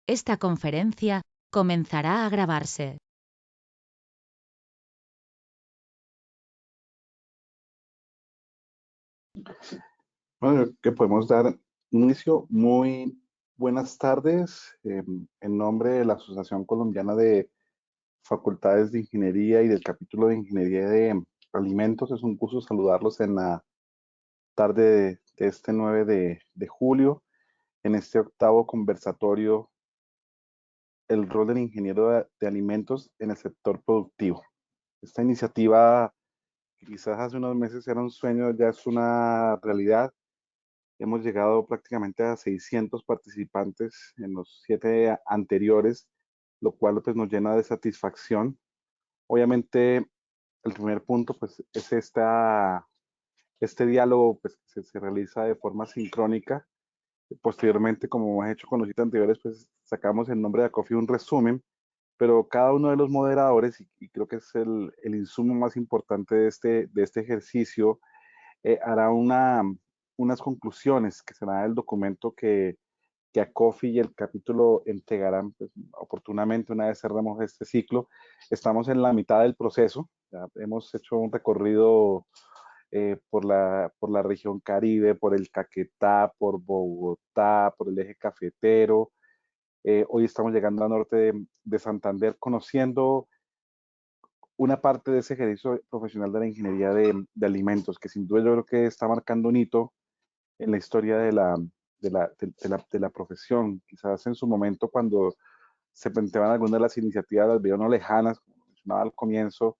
Esta conferencia comenzará a grabarse. Bueno, que podemos dar inicio. Muy buenas tardes. En nombre de la Asociación Colombiana de Facultades de Ingeniería y del capítulo de Ingeniería de Alimentos, es un gusto saludarlos en la tarde de este 9 de julio, en este octavo conversatorio, el rol del ingeniero de alimentos en el sector productivo. Esta iniciativa, que quizás hace unos meses era un sueño, ya es una realidad. Hemos llegado prácticamente a 600 participantes en los 7 anteriores, lo cual pues, nos llena de satisfacción. Obviamente, el primer punto pues, es este diálogo pues, que se realiza de forma sincrónica. Posteriormente, como hemos hecho con los 7 anteriores, pues sacamos el nombre de Acofi, un resumen, pero cada uno de los moderadores, y creo que es el insumo más importante de este ejercicio, hará unas conclusiones que será el documento que Acofi y el capítulo entregarán pues, oportunamente una vez cerremos este ciclo. Estamos en la mitad del proceso, ya hemos hecho un recorrido por la región Caribe, por el Caquetá, por Bogotá, por el eje cafetero. Hoy estamos llegando al norte de Santander, conociendo una parte de ese ejercicio profesional de la ingeniería de alimentos, que sin duda yo creo que está marcando un hito en la historia de la profesión. Quizás en su momento, cuando se planteaban algunas de las iniciativas, las veía no lejanas, como mencionaba al comienzo,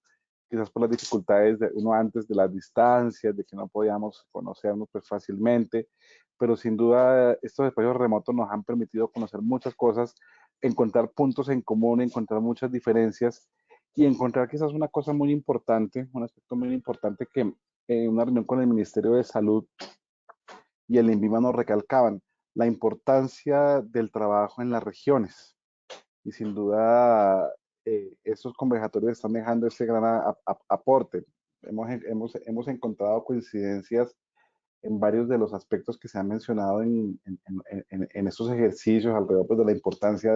quizás por las dificultades de uno antes de las distancias, de que no podíamos conocernos pues, fácilmente, pero sin duda estos espacios remotos nos han permitido conocer muchas cosas, encontrar puntos en común, encontrar muchas diferencias y encontrar quizás una cosa muy importante, un aspecto muy importante que en una reunión con el Ministerio de Salud y el INVIMA nos recalcaban la importancia del trabajo en las regiones. Y sin duda, estos conversatorios están dejando ese gran aporte. Hemos encontrado coincidencias en varios de los aspectos que se han mencionado en estos ejercicios alrededor pues, de la importancia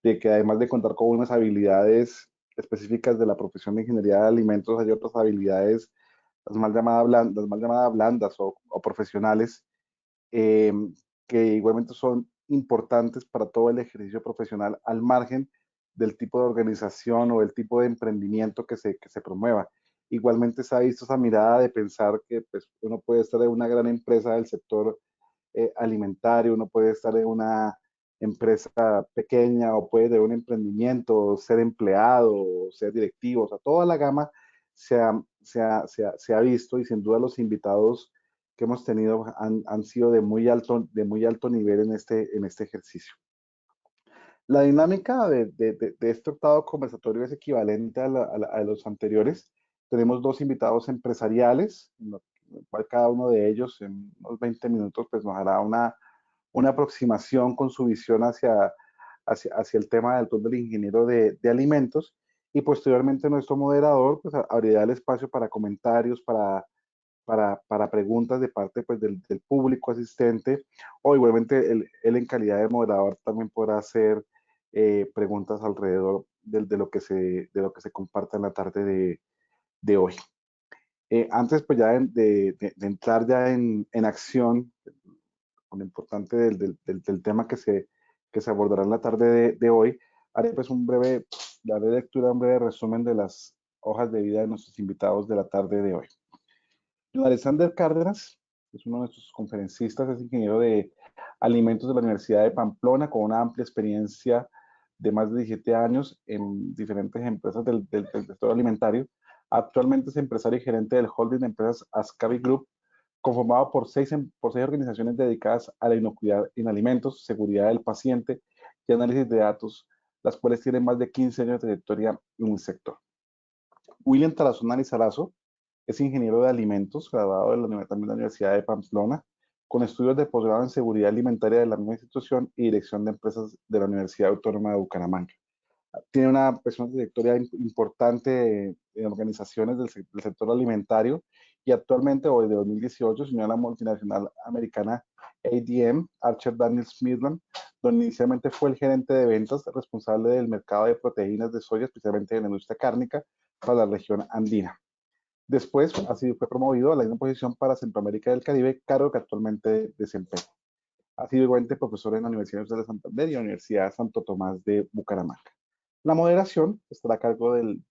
de que además de contar con unas habilidades específicas de la profesión de ingeniería de alimentos, hay otras habilidades, las mal llamadas blandas o profesionales, eh, que igualmente son importantes para todo el ejercicio profesional al margen del tipo de organización o del tipo de emprendimiento que se promueva. Igualmente se ha visto esa mirada de pensar que pues, uno puede estar en una gran empresa del sector alimentario, uno puede estar en una empresa pequeña o puede tener un emprendimiento, ser empleado, ser directivo, o sea, toda la gama se ha visto y sin duda los invitados que hemos tenido han sido de muy alto nivel en este ejercicio. La dinámica de este octavo conversatorio es equivalente a los anteriores. Tenemos dos invitados empresariales, en lo cual cada uno de ellos en unos 20 minutos pues, nos hará una aproximación con su visión hacia el tema del rol del ingeniero de alimentos. Y posteriormente nuestro moderador pues, abrirá el espacio para comentarios, para preguntas de parte pues, del público asistente, o igualmente él en calidad de moderador también podrá hacer preguntas alrededor de lo que se comparta en la tarde de hoy. Antes pues ya de entrar ya en acción con lo importante del tema que se abordará en la tarde de hoy, haré pues daré lectura, un breve resumen de las hojas de vida de nuestros invitados de la tarde de hoy. Alexander Cárdenas es uno de nuestros conferencistas, es ingeniero de alimentos de la Universidad de Pamplona con una amplia experiencia de más de 17 años en diferentes empresas del sector alimentario. Actualmente es empresario y gerente del holding de empresas Ascavi Group, conformado por seis organizaciones dedicadas a la inocuidad en alimentos, seguridad del paciente y análisis de datos, las cuales tienen más de 15 años de trayectoria en el sector. William Tarazona Lizarazo es ingeniero de alimentos, graduado también de la Universidad de Pamplona, con estudios de posgrado en seguridad alimentaria de la misma institución y dirección de empresas de la Universidad Autónoma de Bucaramanga. Tiene una trayectoria importante en organizaciones del sector alimentario y actualmente, o desde 2018, se unió a la multinacional americana ADM, Archer Daniels Midland, donde inicialmente fue el gerente de ventas responsable del mercado de proteínas de soya, especialmente en la industria cárnica, para la región andina. Después, así fue promovido a la misma posición para Centroamérica y el Caribe, cargo que actualmente desempeña. Ha sido igualmente profesor en la Universidad de Santander y la Universidad Santo Tomás de Bucaramanga. La moderación estará a cargo del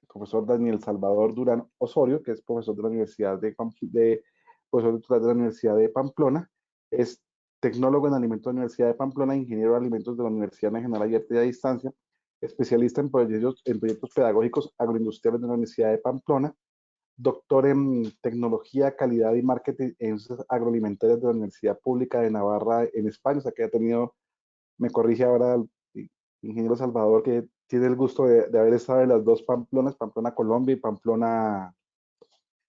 profesor Daniel Salvador Durán Osorio, que es profesor de la Universidad profesor titular de la Universidad de Pamplona, es tecnólogo en alimentos de la Universidad de Pamplona, ingeniero de alimentos de la Universidad Nacional Abierta y a Distancia, especialista en proyectos pedagógicos agroindustriales de la Universidad de Pamplona, doctor en tecnología, calidad y marketing en ciencias agroalimentarias de la Universidad Pública de Navarra en España, o sea que ha tenido, me corrige ahora el ingeniero Salvador, que tiene el gusto de haber estado en las dos Pamplonas, Pamplona Colombia y Pamplona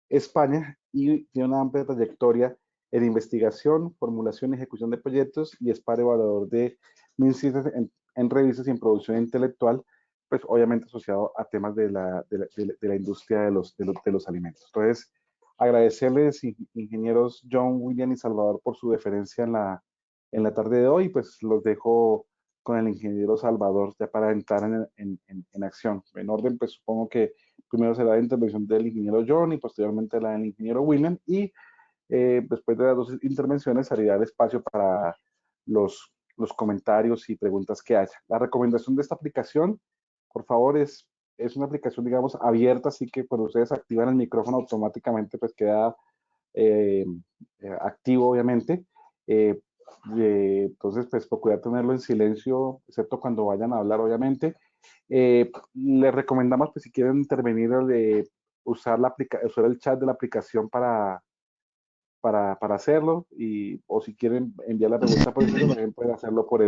España, y tiene una amplia trayectoria en investigación, formulación y ejecución de proyectos, y es par evaluador de MinCiencias en revistas y en producción intelectual, pues obviamente asociado a temas de la industria de los alimentos. Entonces, agradecerles, ingenieros John, William y Salvador, por su deferencia en la tarde de hoy, pues los dejo con el ingeniero Salvador ya para entrar en acción. En orden, pues supongo que primero será la intervención del ingeniero John y posteriormente la del ingeniero William, y después de las dos intervenciones haría el espacio para los comentarios y preguntas que haya. La recomendación de esta aplicación, por favor, es una aplicación, digamos, abierta, así que cuando ustedes activan el micrófono automáticamente pues queda eh, activo, obviamente. Eh, entonces, pues procurar tenerlo en silencio, excepto cuando vayan a hablar, obviamente. Les recomendamos, pues si quieren intervenir, usar el chat de la aplicación para hacerlo, o si quieren enviar la pregunta por escrito, también pueden hacerlo por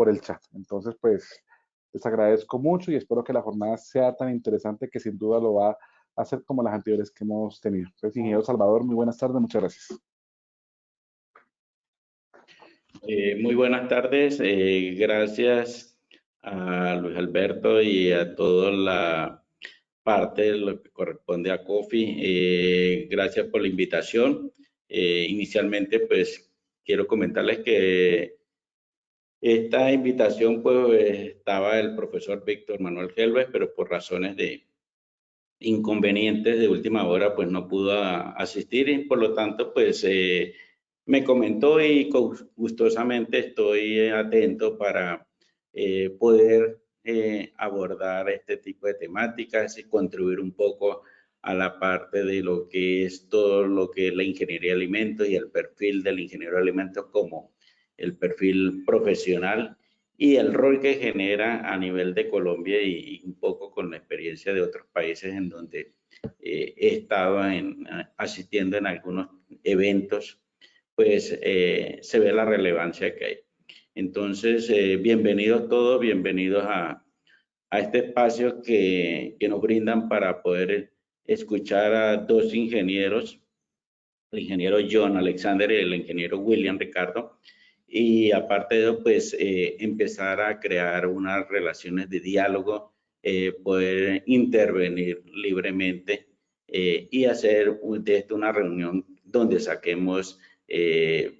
el chat. Entonces, pues les agradezco mucho y espero que la jornada sea tan interesante que sin duda lo va a hacer como las anteriores que hemos tenido. Entonces, ingeniero Salvador, muy buenas tardes, muchas gracias. Muy buenas tardes, gracias a Luis Alberto y a toda la parte de lo que corresponde a COFI. Gracias por la invitación. Inicialmente, pues quiero comentarles que esta invitación, pues estaba el profesor Víctor Manuel Gelbes, pero por razones de inconvenientes de última hora, pues no pudo asistir y por lo tanto, pues me comentó y gustosamente estoy atento para poder abordar este tipo de temáticas y contribuir un poco a la parte de lo que es todo lo que es la ingeniería de alimentos y el perfil del ingeniero de alimentos como el perfil profesional y el rol que genera a nivel de Colombia y un poco con la experiencia de otros países en donde he estado asistiendo en algunos eventos, pues se ve la relevancia que hay. Entonces, bienvenidos todos, bienvenidos a este espacio que nos brindan para poder escuchar a dos ingenieros, el ingeniero John Alexander y el ingeniero William Ricardo, y aparte de eso, pues empezar a crear unas relaciones de diálogo, poder intervenir libremente y hacer de esto una reunión donde saquemos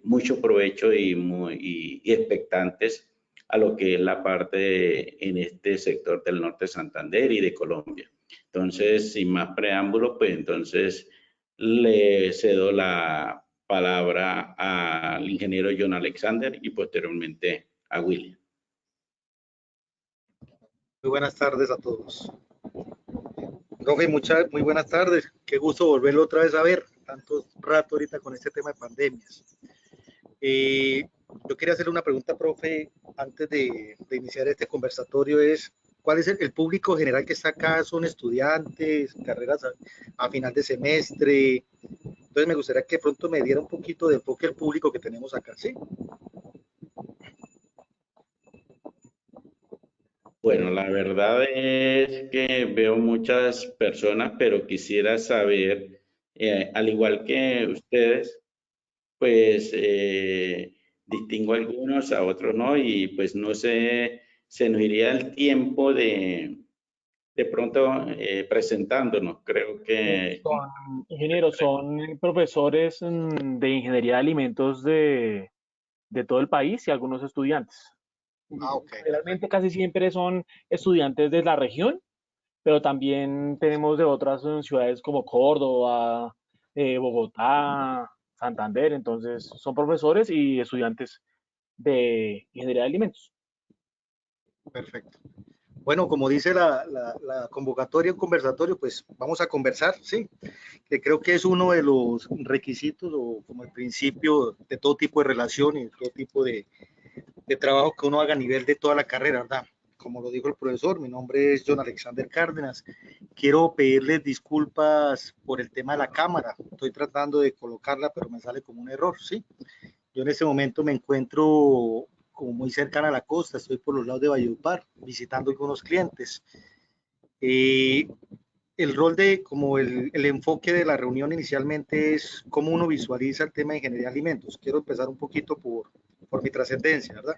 mucho provecho y expectantes a lo que es la parte en este sector del norte de Santander y de Colombia. Entonces, sin más preámbulo, pues entonces le cedo la palabra al ingeniero John Alexander y posteriormente a William. Muy buenas tardes a todos. Profe, muy buenas tardes. Qué gusto volverlo otra vez a ver. Tanto rato ahorita con este tema de pandemias. Yo quería hacerle una pregunta, profe, antes de iniciar este conversatorio. ¿Cuál es el público general que está acá? ¿Son estudiantes, carreras a final de semestre? Entonces me gustaría que pronto me diera un poquito de enfoque el público que tenemos acá, ¿sí? Bueno, la verdad es que veo muchas personas, pero quisiera saber, al igual que ustedes, pues distingo a algunos, a otros no, y pues no sé, se nos iría el tiempo de pronto presentándonos. Creo que Ingenieros, son profesores de ingeniería de alimentos de todo el país y algunos estudiantes. Ok. Realmente casi siempre son estudiantes de la región, pero también tenemos de otras ciudades como Córdoba, Bogotá, Santander. Entonces son profesores y estudiantes de ingeniería de alimentos. Perfecto. Bueno, como dice la convocatoria, un conversatorio, pues vamos a conversar, sí, que creo que es uno de los requisitos o como el principio de todo tipo de relación y de todo tipo de trabajo que uno haga a nivel de toda la carrera, ¿verdad? Como lo dijo el profesor, mi nombre es John Alexander Cárdenas. Quiero pedirles disculpas por el tema de la cámara. Estoy tratando de colocarla, pero me sale como un error, ¿sí? Yo en este momento me encuentro como muy cercana a la costa, estoy por los lados de Valledupar, visitando algunos clientes. El rol de, como el enfoque de la reunión inicialmente es cómo uno visualiza el tema de ingeniería de alimentos. Quiero empezar un poquito por mi trascendencia, ¿verdad?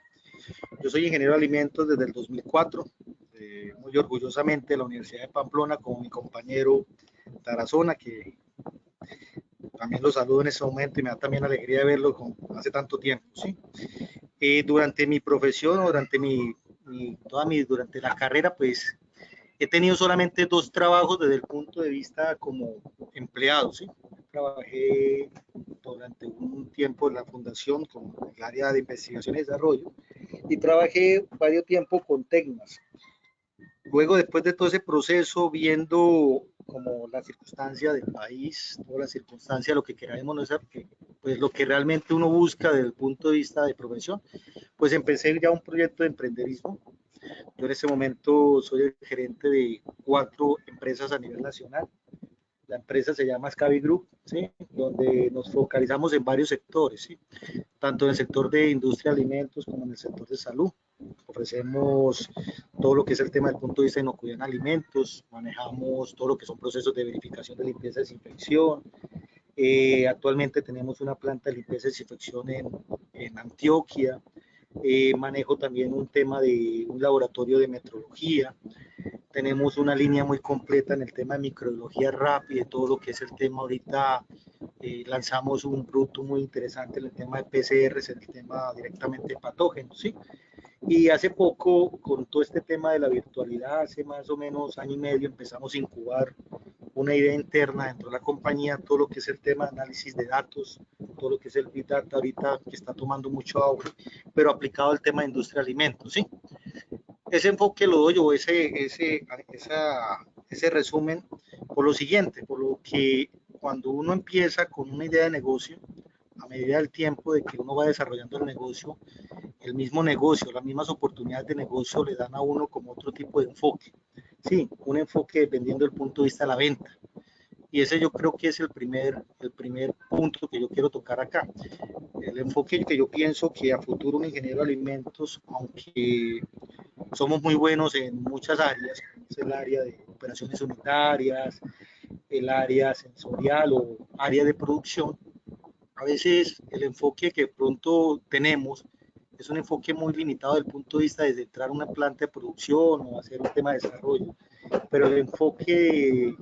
Yo soy ingeniero de alimentos desde el 2004, muy orgullosamente de la Universidad de Pamplona, con mi compañero Tarazona, que también lo saludo en ese momento y me da también alegría de verlo hace tanto tiempo, ¿sí? Durante mi profesión, durante la carrera, pues he tenido solamente 2 trabajos desde el punto de vista como empleado, ¿sí? Trabajé durante un tiempo en la fundación con el área de investigación y desarrollo y trabajé varios tiempos con Tecmas. Luego, después de todo ese proceso, viendo como la circunstancia del país, toda la circunstancia, lo que queremos, no es pues lo que realmente uno busca desde el punto de vista de profesión, pues empecé ya un proyecto de emprenderismo. Yo en este momento soy el gerente de 4 empresas a nivel nacional. La empresa se llama Scavi Group, ¿sí? Donde nos focalizamos en varios sectores, ¿sí? Tanto en el sector de industria de alimentos como en el sector de salud. Ofrecemos todo lo que es el tema del punto de vista de inocuidad en alimentos, manejamos todo lo que son procesos de verificación de limpieza y desinfección. Actualmente tenemos una planta de limpieza y desinfección en Antioquia. Manejo también un tema de un laboratorio de metrología. Tenemos una línea muy completa en el tema de microbiología rápida, todo lo que es el tema ahorita. Lanzamos un producto muy interesante en el tema de PCRs, en el tema directamente de patógenos, ¿sí? Y hace poco, con todo este tema de la virtualidad, hace más o menos año y medio, empezamos a incubar una idea interna dentro de la compañía, todo lo que es el tema de análisis de datos, todo lo que es el Big Data ahorita que está tomando mucho auge, pero aplicado al tema de industria de alimentos, ¿sí? Ese enfoque lo doy yo, ese resumen, por lo siguiente, por lo que cuando uno empieza con una idea de negocio, a medida del tiempo de que uno va desarrollando el negocio, el mismo negocio, las mismas oportunidades de negocio le dan a uno como otro tipo de enfoque. Sí, un enfoque dependiendo del punto de vista de la venta. Y ese yo creo que es el primer punto que yo quiero tocar acá. El enfoque que yo pienso que a futuro un ingeniero de alimentos, aunque somos muy buenos en muchas áreas, es el área de operaciones unitarias, el área sensorial o área de producción, a veces el enfoque que pronto tenemos es un enfoque muy limitado desde el punto de vista de entrar a una planta de producción o hacer un tema de desarrollo, pero el enfoque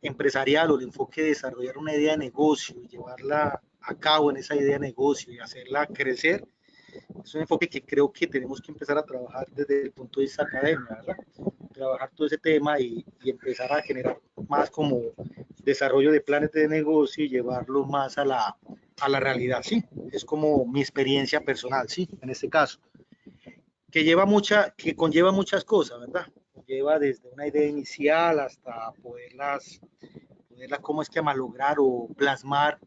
empresarial o el enfoque de desarrollar una idea de negocio y llevarla a cabo en esa idea de negocio y hacerla crecer, es un enfoque que creo que tenemos que empezar a trabajar desde el punto de vista académico, ¿verdad? Trabajar todo ese tema y empezar a generar más como desarrollo de planes de negocio y llevarlo más a la realidad, ¿sí? Es como mi experiencia personal, ¿sí? En este caso, que conlleva muchas cosas, ¿verdad? Conlleva desde una idea inicial hasta poderlas cómo es que malograr o plasmar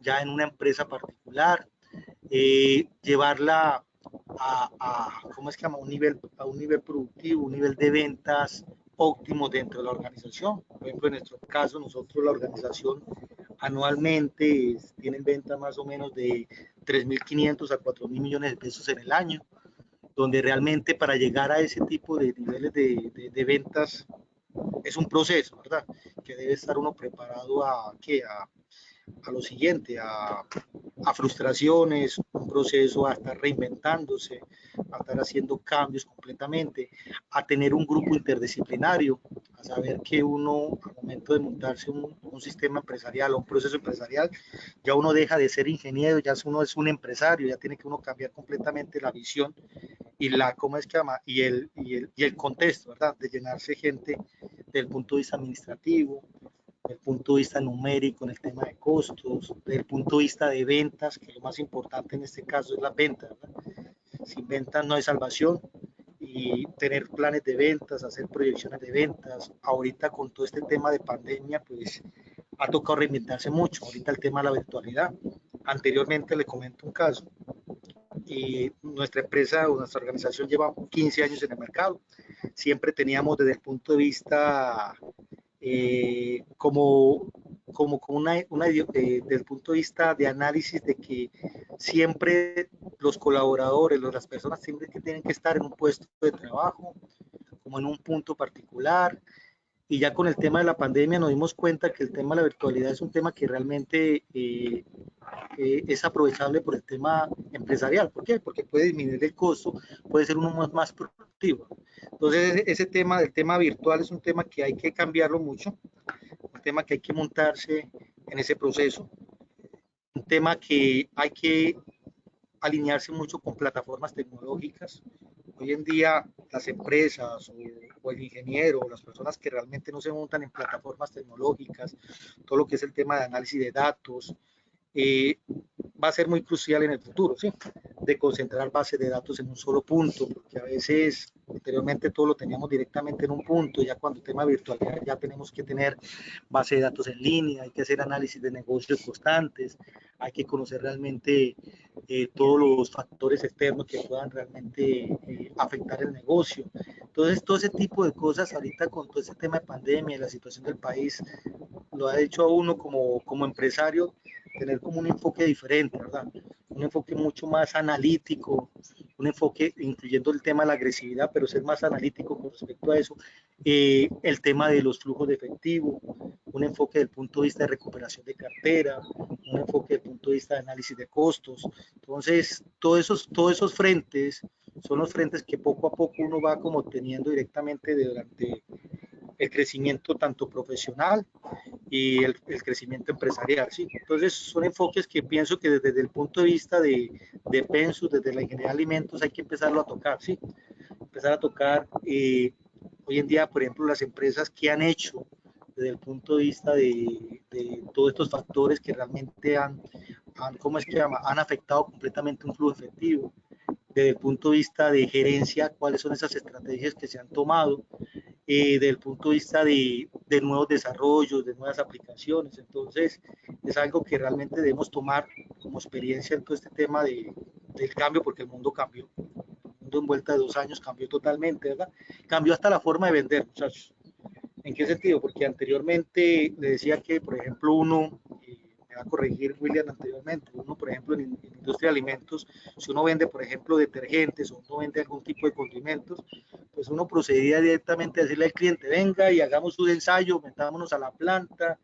ya en una empresa particular, llevarla ¿cómo es que llama? A un nivel productivo, un nivel de ventas óptimo dentro de la organización. Por ejemplo, en nuestro caso, nosotros la organización anualmente tienen ventas más o menos de 3.500 a 4.000 millones de pesos en el año, donde realmente para llegar a ese tipo de niveles de ventas es un proceso, ¿verdad? Que debe estar uno preparado a lo siguiente, a frustraciones, un proceso a estar reinventándose, a estar haciendo cambios completamente, a tener un grupo interdisciplinario, a saber que uno, al momento de montarse un sistema empresarial o un proceso empresarial, ya uno deja de ser ingeniero, ya uno es un empresario, ya tiene que uno cambiar completamente la visión y ¿cómo es que llama? Y el contexto, ¿verdad? De llenarse gente desde el punto de vista administrativo, desde el punto de vista numérico, en el tema de costos, desde el punto de vista de ventas, que lo más importante en este caso es la venta, ¿verdad? Sin ventas no hay salvación, y tener planes de ventas, hacer proyecciones de ventas. Ahorita con todo este tema de pandemia, pues ha tocado reinventarse mucho. Ahorita el tema de la virtualidad. Anteriormente le comento un caso, y nuestra empresa o nuestra organización lleva 15 años en el mercado. Siempre teníamos desde el punto de vista como desde el punto de vista de análisis de que siempre los colaboradores, las personas siempre que tienen que estar en un puesto de trabajo, como en un punto particular, y ya con el tema de la pandemia nos dimos cuenta que el tema de la virtualidad es un tema que realmente es aprovechable por el tema empresarial. ¿Por qué? Porque puede disminuir el costo, puede ser uno más productivo. Entonces, ese tema del tema virtual es un tema que hay que cambiarlo mucho, un tema que hay que montarse en ese proceso, un tema que hay que alinearse mucho con plataformas tecnológicas. Hoy en día las empresas o el ingeniero o las personas que realmente no se montan en plataformas tecnológicas, todo lo que es el tema de análisis de datos, va a ser muy crucial en el futuro, ¿sí? De concentrar bases de datos en un solo punto, porque a veces anteriormente todo lo teníamos directamente en un punto, ya cuando el tema virtualidad ya tenemos que tener base de datos en línea, hay que hacer análisis de negocios constantes, hay que conocer realmente todos los factores externos que puedan realmente afectar el negocio. Entonces, todo ese tipo de cosas ahorita con todo ese tema de pandemia y la situación del país, lo ha hecho a uno como empresario tener como un enfoque diferente, ¿verdad? Un enfoque mucho más analítico, un enfoque incluyendo el tema de la agresividad, pero ser más analítico con respecto a eso, el tema de los flujos de efectivo, un enfoque del punto de vista de recuperación de cartera, un enfoque del punto de vista de análisis de costos. Entonces, todos esos frentes son los frentes que poco a poco uno va como teniendo directamente durante el crecimiento tanto profesional y el crecimiento empresarial, ¿sí? Entonces son enfoques que pienso que desde el punto de vista de Pensus, desde la ingeniería de alimentos, hay que empezarlo a tocar, ¿sí? Empezar a tocar, hoy en día, por ejemplo, las empresas que han hecho desde el punto de vista de todos estos factores que realmente ¿cómo es que llama? Han afectado completamente un flujo efectivo, desde el punto de vista de gerencia, cuáles son esas estrategias que se han tomado, desde el punto de vista de nuevos desarrollos, de nuevas aplicaciones. Entonces, es algo que realmente debemos tomar como experiencia en todo este tema del cambio, porque el mundo cambió. El mundo en vuelta de 2 años cambió totalmente, ¿verdad? Cambió hasta la forma de vender, muchachos. ¿En qué sentido? Porque anteriormente le decía que, por ejemplo, uno, me va a corregir William anteriormente, uno, por ejemplo, en industria de alimentos, si uno vende, por ejemplo, detergentes o uno vende algún tipo de condimentos, pues uno procedía directamente a decirle al cliente, venga y hagamos un ensayo, metámonos a la planta,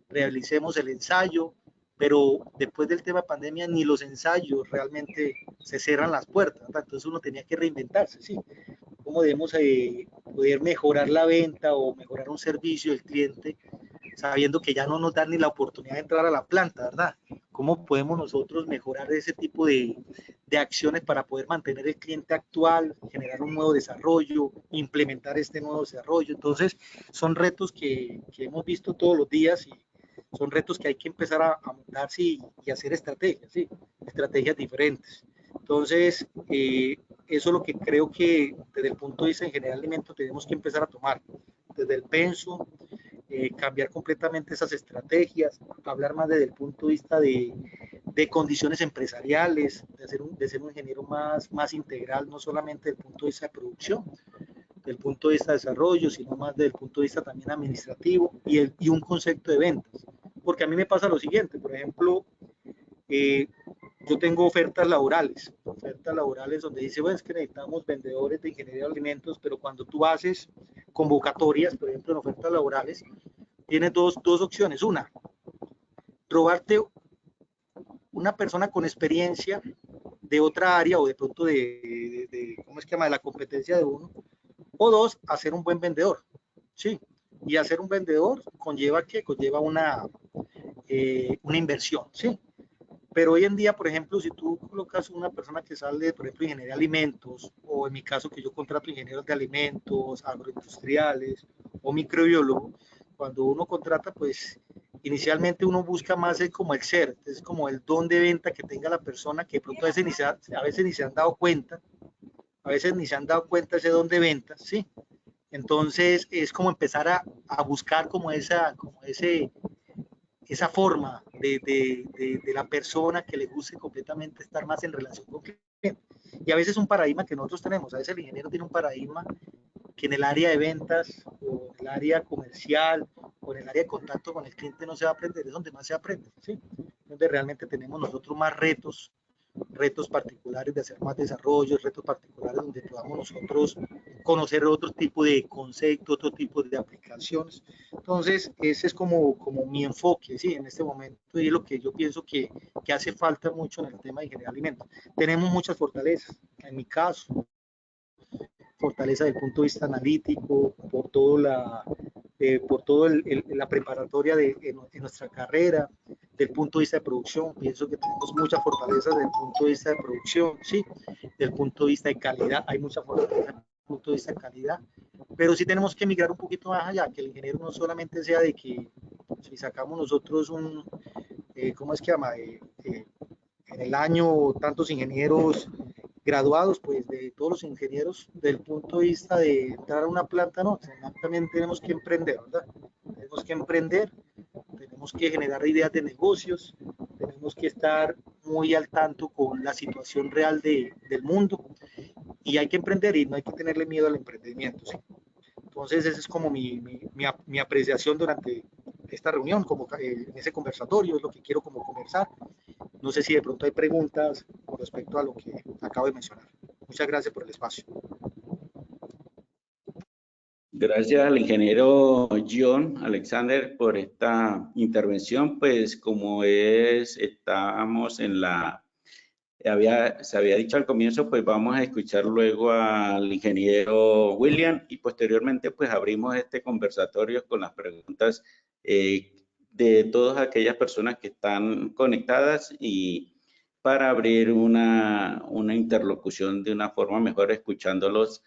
realicemos el ensayo, pero después del tema de pandemia ni los ensayos realmente se cierran las puertas, ¿verdad? Entonces uno tenía que reinventarse, ¿sí? Cómo debemos poder mejorar la venta o mejorar un servicio del cliente, sabiendo que ya no nos dan ni la oportunidad de entrar a la planta, ¿verdad? ¿Cómo podemos nosotros mejorar ese tipo de acciones para poder mantener el cliente actual, generar un nuevo desarrollo, implementar este nuevo desarrollo? Entonces, son retos que hemos visto todos los días y son retos que hay que empezar a montarse y hacer estrategias, ¿sí? Estrategias diferentes. Entonces, eso es lo que creo que desde el punto de vista en general de alimentos tenemos que empezar a tomar, desde el penso, cambiar completamente esas estrategias, hablar más desde el punto de vista de condiciones empresariales, de ser un ingeniero más integral, no solamente desde el punto de vista de producción, del punto de vista de desarrollo, sino más desde el punto de vista también administrativo y un concepto de ventas. Porque a mí me pasa lo siguiente, por ejemplo, yo tengo ofertas laborales donde dice, bueno, es que necesitamos vendedores de ingeniería de alimentos, pero cuando tú haces convocatorias, por ejemplo, en ofertas laborales, tienes dos opciones. Una, robarte una persona con experiencia de otra área o de pronto ¿cómo es que llama? De la competencia de uno. O dos, hacer un buen vendedor, ¿sí? Y hacer un vendedor conlleva ¿qué? Conlleva una inversión, ¿sí? Pero hoy en día, por ejemplo, si tú colocas una persona que sale, por ejemplo, ingeniería de alimentos, o en mi caso que yo contrato ingenieros de alimentos, agroindustriales o microbiólogo, cuando uno contrata, pues inicialmente uno busca más como el ser, es como el don de venta que tenga la persona, que de pronto a veces ni se han dado cuenta, ese don de venta, ¿sí? Entonces es como empezar a buscar como esa forma de la persona que le guste completamente estar más en relación con el cliente. Y a veces es un paradigma que nosotros tenemos, a veces el ingeniero tiene un paradigma que en el área de ventas o en el área comercial o en el área de contacto con el cliente no se va a aprender, es donde más se aprende, ¿sí? Donde realmente tenemos nosotros más retos particulares de hacer más desarrollos, retos particulares donde podamos nosotros conocer otro tipo de conceptos, otro tipo de aplicaciones. Entonces, ese es como mi enfoque, ¿sí? En este momento y es lo que yo pienso que hace falta mucho en el tema de ingeniería de alimentos. Tenemos muchas fortalezas, en mi caso, fortaleza del punto de vista analítico, por todo la preparatoria de nuestra carrera, del punto de vista de producción. Pienso que tenemos muchas fortalezas desde el punto de vista de producción, sí, del punto de vista de calidad, hay mucha fortaleza desde el punto de vista de calidad, pero sí tenemos que migrar un poquito más allá, que el ingeniero no solamente sea de que si sacamos nosotros ¿cómo es que llama? En el año tantos ingenieros graduados, pues de todos los ingenieros, del punto de vista de entrar a una planta, no, también tenemos que emprender, ¿verdad? Tenemos que emprender, tenemos que generar ideas de negocios, tenemos que estar muy al tanto con la situación real del mundo y hay que emprender y no hay que tenerle miedo al emprendimiento, ¿sí? Entonces, esa es como mi apreciación durante esta reunión, como en ese conversatorio, es lo que quiero como conversar. No sé si de pronto hay preguntas con respecto a lo que acabo de mencionar. Muchas gracias por el espacio. Gracias al ingeniero John Alexander por esta intervención. Pues como estábamos en se había dicho al comienzo, pues vamos a escuchar luego al ingeniero William y posteriormente pues abrimos este conversatorio con las preguntas de todas aquellas personas que están conectadas y para abrir una interlocución de una forma mejor escuchándolos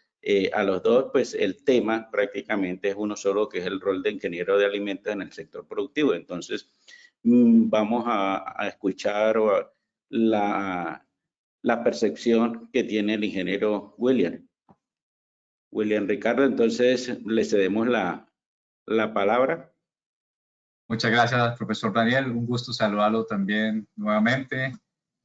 a los dos. Pues el tema prácticamente es uno solo, que es el rol de ingeniero de alimentos en el sector productivo. Entonces vamos a escuchar la percepción que tiene el ingeniero William Ricardo. Entonces le cedemos la palabra. Muchas gracias, profesor Daniel. Un gusto saludarlo también nuevamente.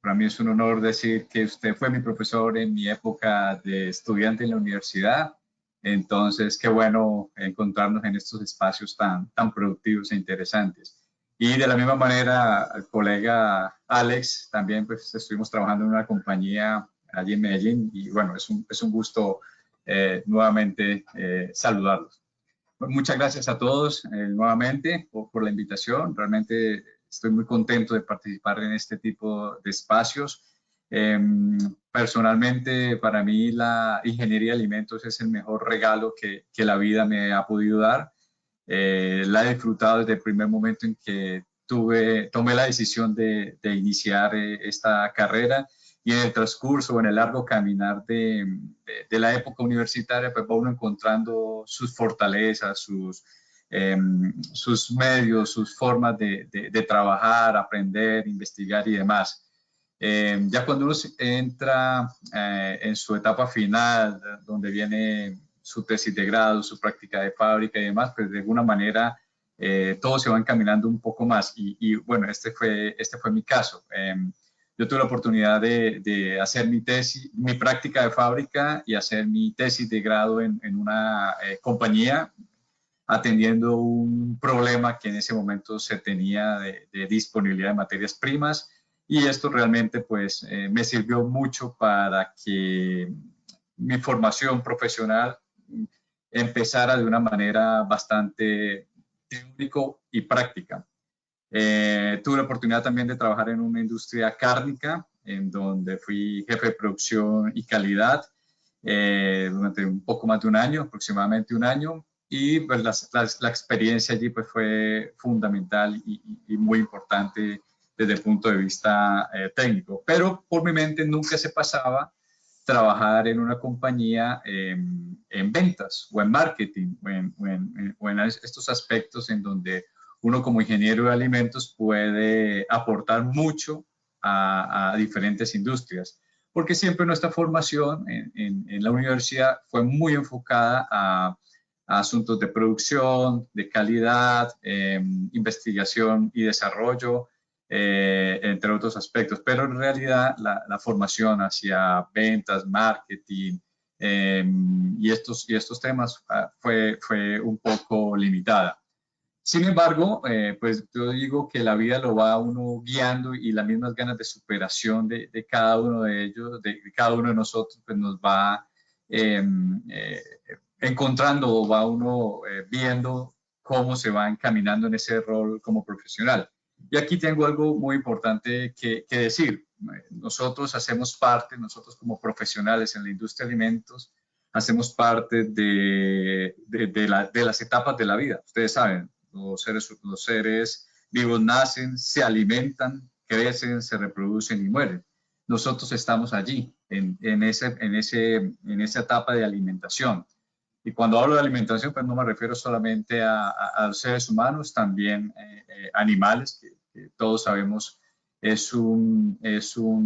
Para mí es un honor decir que usted fue mi profesor en mi época de estudiante en la universidad. Entonces, qué bueno encontrarnos en estos espacios tan productivos e interesantes. Y de la misma manera, el colega Alex, también pues estuvimos trabajando en una compañía allí en Medellín y bueno, es un gusto nuevamente saludarlos. Muchas gracias a todos nuevamente por la invitación. Realmente estoy muy contento de participar en este tipo de espacios. Personalmente, para mí la ingeniería de alimentos es el mejor regalo que la vida me ha podido dar. La he disfrutado desde el primer momento en que tomé la decisión de iniciar esta carrera. Y en el transcurso, en el largo caminar de la época universitaria, pues va uno encontrando sus fortalezas, sus medios, sus formas de trabajar, aprender, investigar y demás. Ya cuando uno entra en su etapa final, donde viene su tesis de grado, su práctica de fábrica y demás, pues de alguna manera todo se va encaminando un poco más. Y bueno, este fue mi caso. Yo tuve la oportunidad de hacer mi práctica de fábrica y hacer mi tesis de grado en una compañía atendiendo un problema que en ese momento se tenía de disponibilidad de materias primas, y esto realmente pues me sirvió mucho para que mi formación profesional empezara de una manera bastante teórica y práctica. Tuve la oportunidad también de trabajar en una industria cárnica, en donde fui jefe de producción y calidad durante un poco más de un año, aproximadamente un año. y pues, la experiencia allí pues, fue fundamental y muy importante desde el punto de vista técnico. Pero por mi mente nunca se pasaba trabajar en una compañía en ventas o en marketing o en estos aspectos en donde uno como ingeniero de alimentos puede aportar mucho a diferentes industrias. Porque siempre nuestra formación en la universidad fue muy enfocada a asuntos de producción, de calidad, investigación y desarrollo, entre otros aspectos. Pero en realidad la formación hacia ventas, marketing y estos temas fue un poco limitada. Sin embargo, pues yo digo que la vida lo va a uno guiando y las mismas ganas de superación de cada uno de ellos, de cada uno de nosotros, pues nos va encontrando o va uno viendo cómo se va encaminando en ese rol como profesional. Y aquí tengo algo muy importante que decir. Nosotros hacemos parte, nosotros como profesionales en la industria de alimentos, hacemos parte de las etapas de la vida. Ustedes saben, los seres vivos nacen, se alimentan, crecen, se reproducen y mueren. Nosotros estamos allí, en esa etapa de alimentación. Y cuando hablo de alimentación, pues no me refiero solamente a los seres humanos, también animales, que todos sabemos es un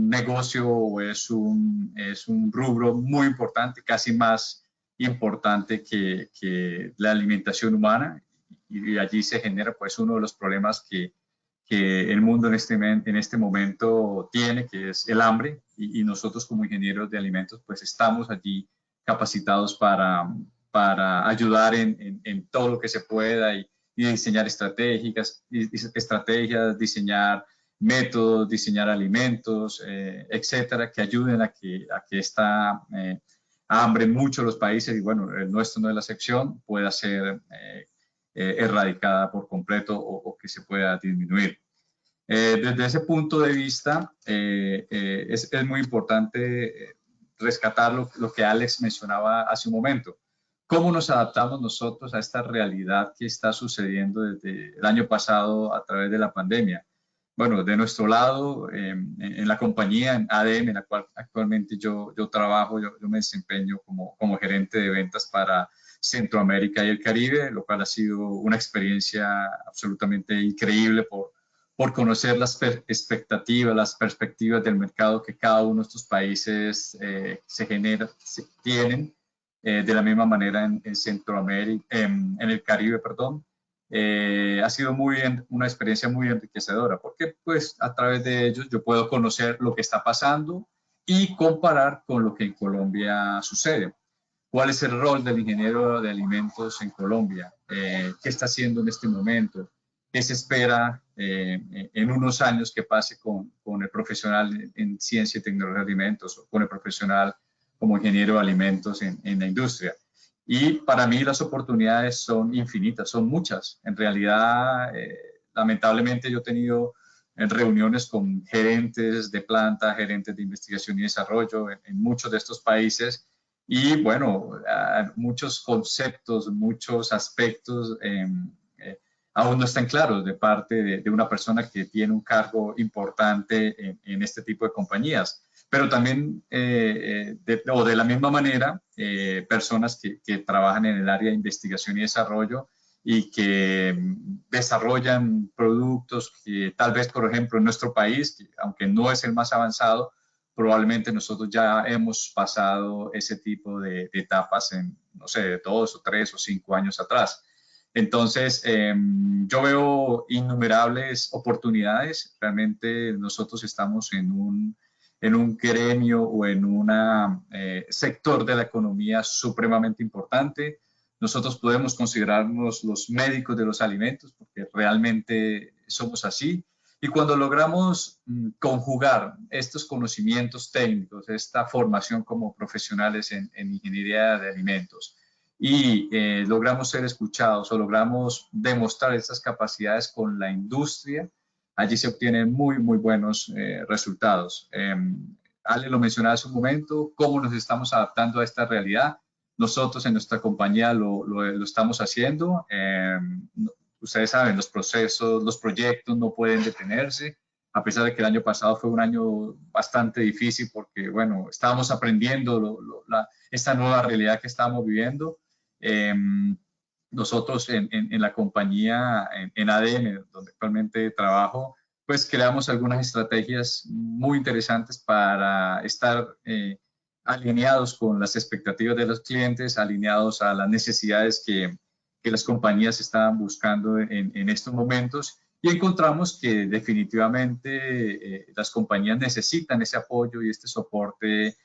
negocio o es un rubro muy importante, casi más importante que la alimentación humana. Y allí se genera pues uno de los problemas que el mundo en este momento tiene, que es el hambre, y nosotros como ingenieros de alimentos pues estamos allí capacitados para ayudar en todo lo que se pueda y diseñar estrategias, diseñar métodos, diseñar alimentos, etcétera, que ayuden a que esta hambre en muchos de los países, y bueno, el nuestro no es la excepción, pueda ser erradicada por completo o que se pueda disminuir. Desde ese punto de vista, es muy importante rescatar lo que Alex mencionaba hace un momento. ¿Cómo nos adaptamos nosotros a esta realidad que está sucediendo desde el año pasado a través de la pandemia? Bueno, de nuestro lado, en la compañía, en ADM, en la cual actualmente yo trabajo, yo me desempeño como gerente de ventas para Centroamérica y el Caribe, lo cual ha sido una experiencia absolutamente increíble por conocer las expectativas, las perspectivas del mercado que cada uno de estos países tienen. De la misma manera en Centroamérica, en el Caribe, perdón. Ha sido una experiencia muy enriquecedora porque pues a través de ellos yo puedo conocer lo que está pasando y comparar con lo que en Colombia sucede. ¿Cuál es el rol del ingeniero de alimentos en Colombia? ¿Qué está haciendo en este momento? ¿Qué se espera en unos años que pase con el profesional en ciencia y tecnología de alimentos o con el profesional como ingeniero de alimentos en la industria? Y para mí las oportunidades son infinitas, son muchas. En realidad, lamentablemente yo he tenido reuniones con gerentes de planta, gerentes de investigación y desarrollo en muchos de estos países. Y bueno, muchos conceptos, muchos aspectos aún no están claros de parte de una persona que tiene un cargo importante en este tipo de compañías. Pero también, de la misma manera, personas que trabajan en el área de investigación y desarrollo y que desarrollan productos que tal vez, por ejemplo, en nuestro país, que aunque no es el más avanzado, probablemente nosotros ya hemos pasado ese tipo de etapas en, no sé, 2 o 3 o 5 años atrás. Entonces, yo veo innumerables oportunidades. Realmente nosotros estamos en un gremio o en un sector de la economía supremamente importante. Nosotros podemos considerarnos los médicos de los alimentos porque realmente somos así. Y cuando logramos conjugar estos conocimientos técnicos, esta formación como profesionales en ingeniería de alimentos y logramos ser escuchados o logramos demostrar estas capacidades con la industria, allí se obtienen muy, muy buenos resultados. Ale lo mencionaba hace un momento, cómo nos estamos adaptando a esta realidad. Nosotros en nuestra compañía lo estamos haciendo. Ustedes saben, los procesos, los proyectos no pueden detenerse, a pesar de que el año pasado fue un año bastante difícil porque, bueno, estábamos aprendiendo esta nueva realidad que estábamos viviendo. Nosotros en la compañía, en ADM, donde actualmente trabajo, pues creamos algunas estrategias muy interesantes para estar alineados con las expectativas de los clientes, alineados a las necesidades que las compañías estaban buscando en estos momentos, y encontramos que definitivamente las compañías necesitan ese apoyo y este soporte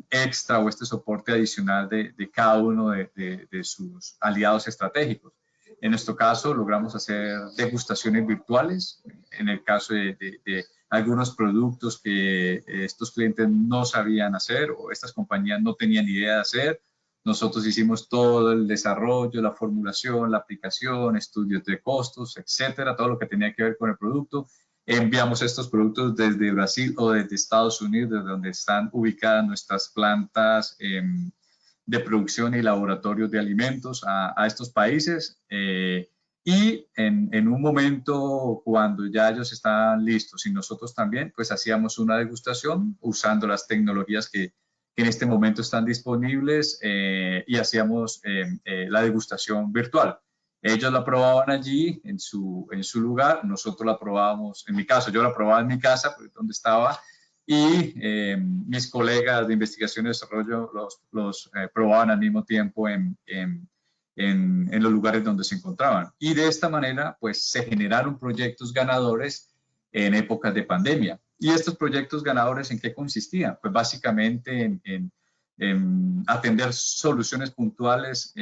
extra o este soporte adicional de cada uno de sus aliados estratégicos. En nuestro caso logramos hacer degustaciones virtuales, en el caso de algunos productos que estos clientes no sabían hacer o estas compañías no tenían idea de hacer. Nosotros hicimos todo el desarrollo, la formulación, la aplicación, estudios de costos, etcétera, todo lo que tenía que ver con el producto. Enviamos estos productos desde Brasil o desde Estados Unidos, desde donde están ubicadas nuestras plantas de producción y laboratorios de alimentos a estos países. Y en un momento cuando ya ellos estaban listos y nosotros también, pues hacíamos una degustación usando las tecnologías que en este momento están disponibles y hacíamos la degustación virtual. Ellos la probaban allí en su lugar, nosotros la probábamos, en mi caso, yo la probaba en mi casa, donde estaba, y mis colegas de investigación y desarrollo los probaban al mismo tiempo en los lugares donde se encontraban. Y de esta manera, pues se generaron proyectos ganadores en épocas de pandemia. ¿Y estos proyectos ganadores en qué consistían? Pues básicamente en atender soluciones puntuales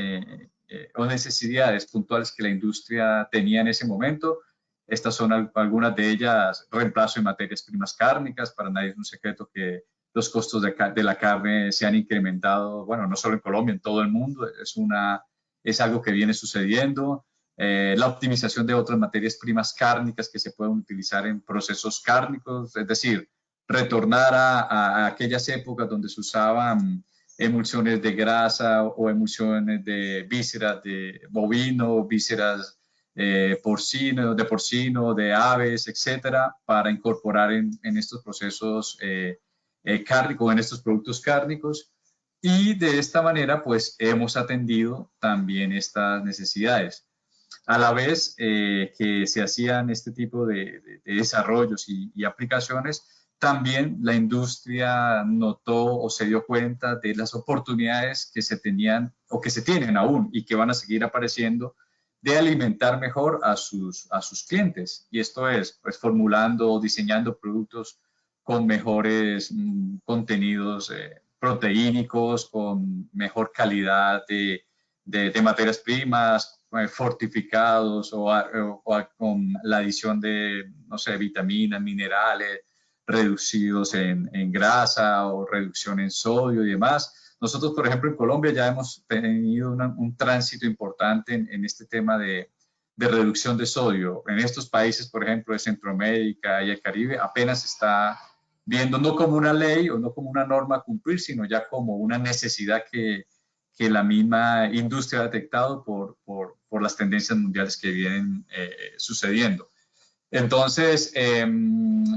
o necesidades puntuales que la industria tenía en ese momento. Estas son algunas de ellas: reemplazo de materias primas cárnicas. Para nadie es un secreto que los costos de la carne se han incrementado, bueno, no solo en Colombia, en todo el mundo. Es algo que viene sucediendo. La optimización de otras materias primas cárnicas que se pueden utilizar en procesos cárnicos, es decir, retornar a aquellas épocas donde se usaban emulsiones de grasa o emulsiones de vísceras de bovino, vísceras de porcino, de aves, etcétera, para incorporar en estos procesos cárnicos, en estos productos cárnicos. Y de esta manera, pues, hemos atendido también estas necesidades. A la vez que se hacían este tipo de desarrollos y aplicaciones, también la industria notó o se dio cuenta de las oportunidades que se tenían o que se tienen aún y que van a seguir apareciendo de alimentar mejor a sus clientes. Y esto es, pues, formulando o diseñando productos con mejores contenidos proteínicos, con mejor calidad de materias primas, fortificados o con la adición de, no sé, vitaminas, minerales, reducidos en grasa o reducción en sodio y demás. Nosotros, por ejemplo, en Colombia ya hemos tenido un tránsito importante en este tema de reducción de sodio. En estos países, por ejemplo, de Centroamérica y el Caribe, apenas está viendo no como una ley o no como una norma a cumplir, sino ya como una necesidad que la misma industria ha detectado por las tendencias mundiales que vienen sucediendo. Entonces,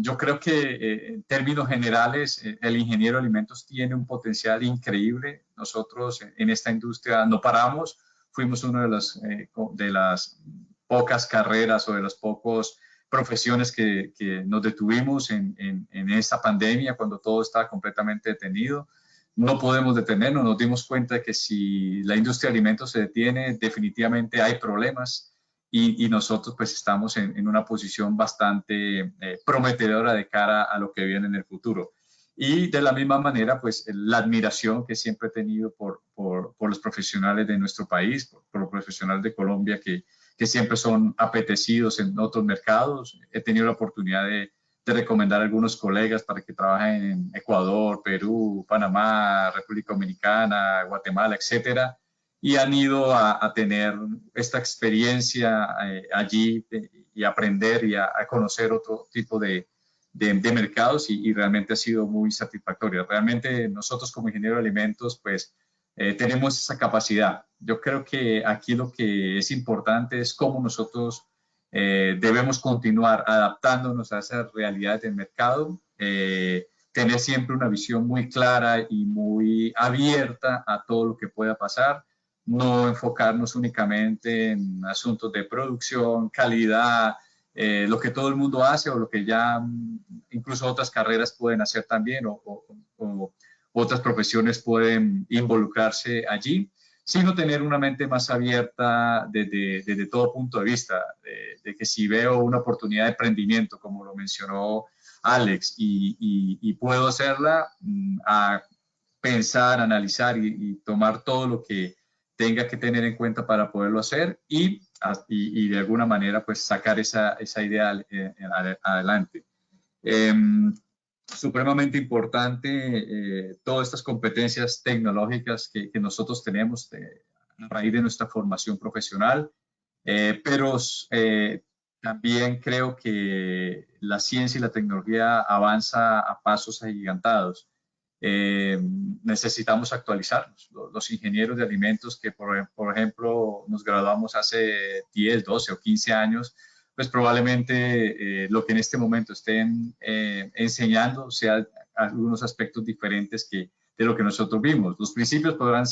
yo creo que en términos generales, el ingeniero de alimentos tiene un potencial increíble. Nosotros en esta industria no paramos, fuimos una de las pocas carreras o de las pocas profesiones que nos detuvimos en esta pandemia cuando todo estaba completamente detenido. No podemos detenernos, nos dimos cuenta de que si la industria de alimentos se detiene, definitivamente hay problemas. Y nosotros pues estamos en una posición bastante prometedora de cara a lo que viene en el futuro. Y de la misma manera, pues la admiración que siempre he tenido por los profesionales de nuestro país, por los profesionales de Colombia que siempre son apetecidos en otros mercados. He tenido la oportunidad de recomendar a algunos colegas para que trabajen en Ecuador, Perú, Panamá, República Dominicana, Guatemala, etcétera, y han ido a tener esta experiencia allí y aprender y a conocer otro tipo de mercados y realmente ha sido muy satisfactorio. Realmente nosotros como ingenieros de alimentos, pues tenemos esa capacidad. Yo creo que aquí lo que es importante es cómo nosotros debemos continuar adaptándonos a esas realidades del mercado, tener siempre una visión muy clara y muy abierta a todo lo que pueda pasar, no enfocarnos únicamente en asuntos de producción, calidad, lo que todo el mundo hace o lo que ya incluso otras carreras pueden hacer también o otras profesiones pueden involucrarse allí, sino tener una mente más abierta desde todo punto de vista, de que si veo una oportunidad de emprendimiento, como lo mencionó Alex, y puedo hacerla, a pensar, analizar y tomar todo lo que tenga que tener en cuenta para poderlo hacer y de alguna manera pues sacar esa idea adelante. Supremamente importante todas estas competencias tecnológicas que nosotros tenemos a raíz de nuestra formación profesional, pero también creo que la ciencia y la tecnología avanza a pasos agigantados. Necesitamos actualizarnos. Los ingenieros de alimentos que, por ejemplo, nos graduamos hace 10, 12 o 15 años, pues probablemente lo que en este momento estén enseñando sea algunos aspectos diferentes de lo que nosotros vimos. Los principios podrán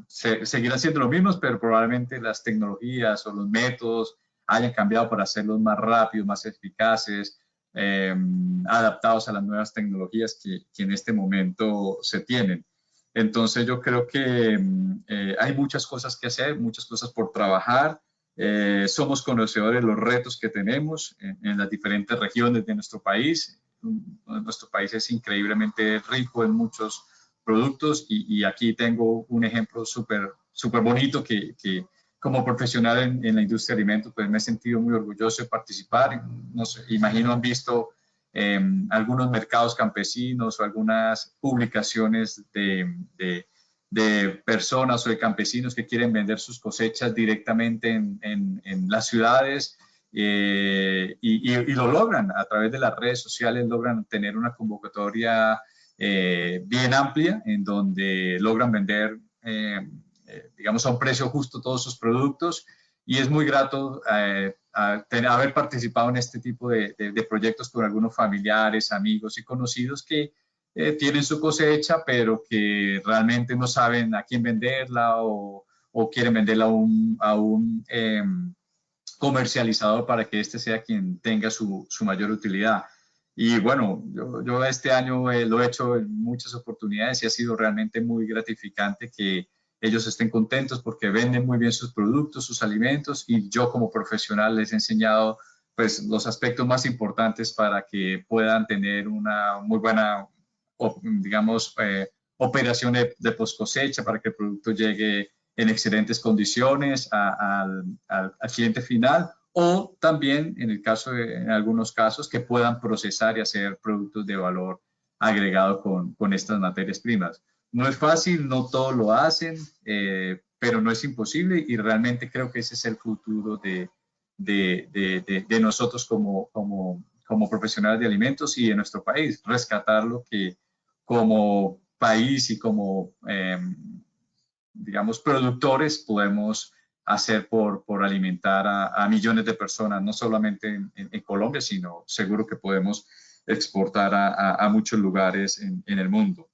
seguirán siendo los mismos, pero probablemente las tecnologías o los métodos hayan cambiado para hacerlos más rápidos, más eficaces, adaptados a las nuevas tecnologías que en este momento se tienen. Entonces yo creo que hay muchas cosas que hacer, muchas cosas por trabajar. Somos conocedores de los retos que tenemos en las diferentes regiones de nuestro país. Nuestro país es increíblemente rico en muchos productos y aquí tengo un ejemplo súper bonito que como profesional en la industria de alimentos, pues me he sentido muy orgulloso de participar. No sé, imagino han visto algunos mercados campesinos o algunas publicaciones de personas o de campesinos que quieren vender sus cosechas directamente en las ciudades y lo logran a través de las redes sociales, logran tener una convocatoria bien amplia en donde logran vender digamos a un precio justo todos sus productos y es muy grato haber participado en este tipo de proyectos con algunos familiares, amigos y conocidos que tienen su cosecha pero que realmente no saben a quién venderla o quieren venderla a un comercializador para que este sea quien tenga su mayor utilidad. Y bueno, yo este año lo he hecho en muchas oportunidades y ha sido realmente muy gratificante que ellos estén contentos porque venden muy bien sus productos, sus alimentos y yo como profesional les he enseñado pues los aspectos más importantes para que puedan tener una muy buena, digamos, operación de post cosecha para que el producto llegue en excelentes condiciones al cliente final o también en algunos casos que puedan procesar y hacer productos de valor agregado con estas materias primas. No es fácil, no todos lo hacen, pero no es imposible y realmente creo que ese es el futuro de nosotros como profesionales de alimentos y de nuestro país, rescatar lo que como país y como digamos, productores podemos hacer por alimentar a millones de personas, no solamente en Colombia, sino seguro que podemos exportar a muchos lugares en el mundo.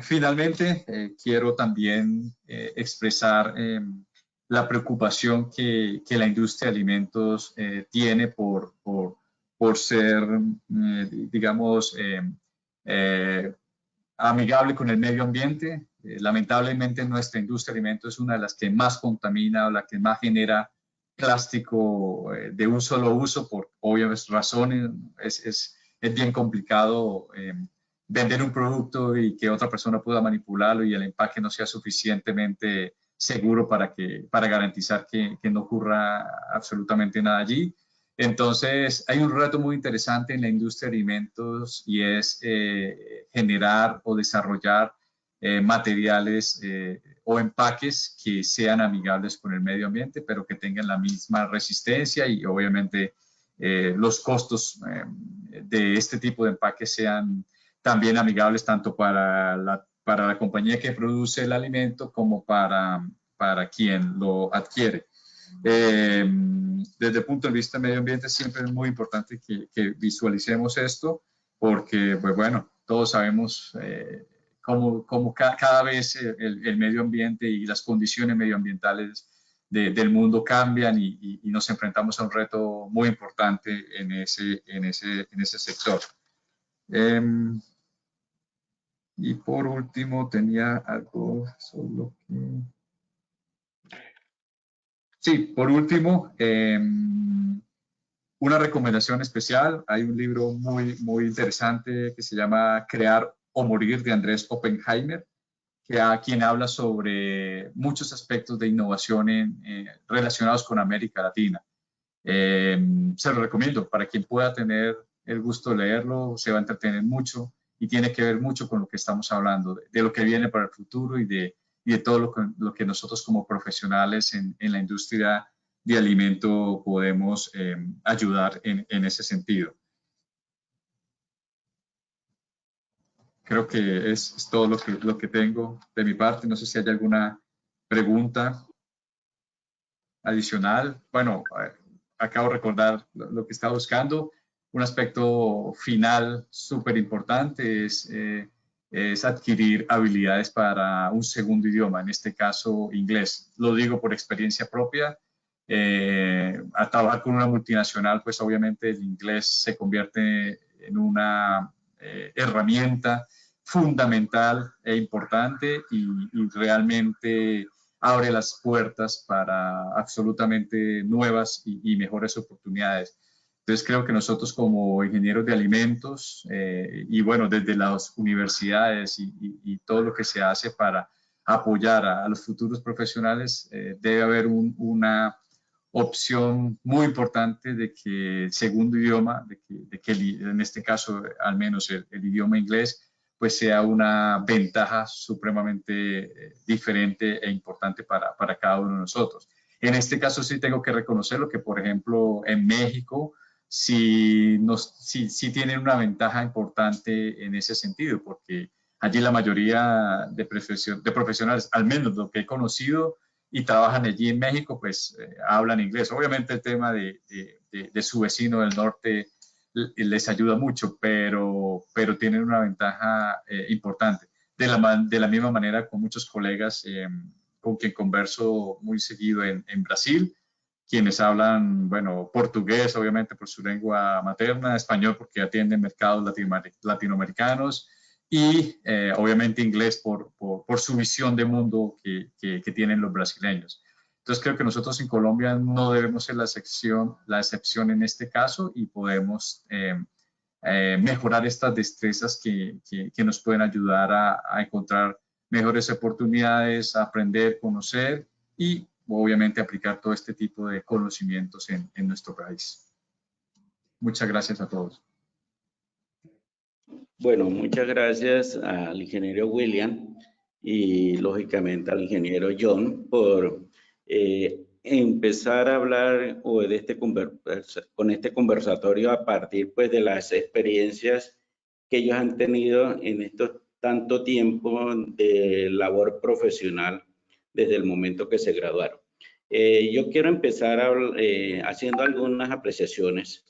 Finalmente, quiero también expresar la preocupación que la industria de alimentos tiene por ser, digamos, amigable con el medio ambiente. Lamentablemente nuestra industria de alimentos es una de las que más contamina o la que más genera plástico de un solo uso por obvias razones. Es bien complicado vender un producto y que otra persona pueda manipularlo y el empaque no sea suficientemente seguro para garantizar que no ocurra absolutamente nada allí. Entonces, hay un reto muy interesante en la industria de alimentos y es generar o desarrollar materiales o empaques que sean amigables con el medio ambiente, pero que tengan la misma resistencia y obviamente los costos de este tipo de empaques sean también amigables tanto para la compañía que produce el alimento como para quien lo adquiere. Desde el punto de vista del medio ambiente siempre es muy importante que visualicemos esto porque, pues bueno, todos sabemos cómo cada vez el medio ambiente y las condiciones medioambientales del mundo cambian y nos enfrentamos a un reto muy importante en ese sector. Y por último tenía algo solo que... Sí, por último, una recomendación especial. Hay un libro muy interesante que se llama Crear o Morir, de Andrés Oppenheimer, quien habla sobre muchos aspectos de innovación relacionados con América Latina. Se lo recomiendo para quien pueda tener el gusto de leerlo, se va a entretener mucho y tiene que ver mucho con lo que estamos hablando, de lo que viene para el futuro y de todo lo que nosotros como profesionales en la industria de alimento podemos ayudar en ese sentido. Creo que es todo lo que tengo de mi parte. No sé si hay alguna pregunta adicional. Bueno, acabo de recordar lo que estaba buscando. Un aspecto final súper importante es adquirir habilidades para un segundo idioma, en este caso inglés. Lo digo por experiencia propia. A trabajar con una multinacional, pues obviamente el inglés se convierte en una herramienta fundamental e importante y realmente abre las puertas para absolutamente nuevas y mejores oportunidades. Entonces creo que nosotros como ingenieros de alimentos y bueno, desde las universidades y todo lo que se hace para apoyar a los futuros profesionales, debe haber una opción muy importante de que el segundo idioma, de que en este caso al menos el idioma inglés, pues sea una ventaja supremamente diferente e importante para cada uno de nosotros. En este caso sí tengo que reconocerlo que, por ejemplo, en México sí tienen una ventaja importante en ese sentido, porque allí la mayoría de profesionales, al menos lo que he conocido y trabajan allí en México, pues hablan inglés. Obviamente el tema de su vecino del norte les ayuda mucho, pero tienen una ventaja importante. De la misma manera con muchos colegas con quien converso muy seguido en Brasil, quienes hablan, bueno, portugués, obviamente por su lengua materna, español porque atienden mercados latinoamericanos y obviamente inglés por su visión de mundo que tienen los brasileños. Entonces creo que nosotros en Colombia no debemos ser la excepción en este caso y podemos mejorar estas destrezas que nos pueden ayudar a encontrar mejores oportunidades, a aprender, conocer y obviamente aplicar todo este tipo de conocimientos en nuestro país. Muchas gracias a todos. Bueno, muchas gracias al ingeniero William y lógicamente al ingeniero John por empezar a hablar con este conversatorio a partir pues de las experiencias que ellos han tenido en estos tanto tiempo de labor profesional desde el momento que se graduaron. Yo quiero empezar haciendo algunas apreciaciones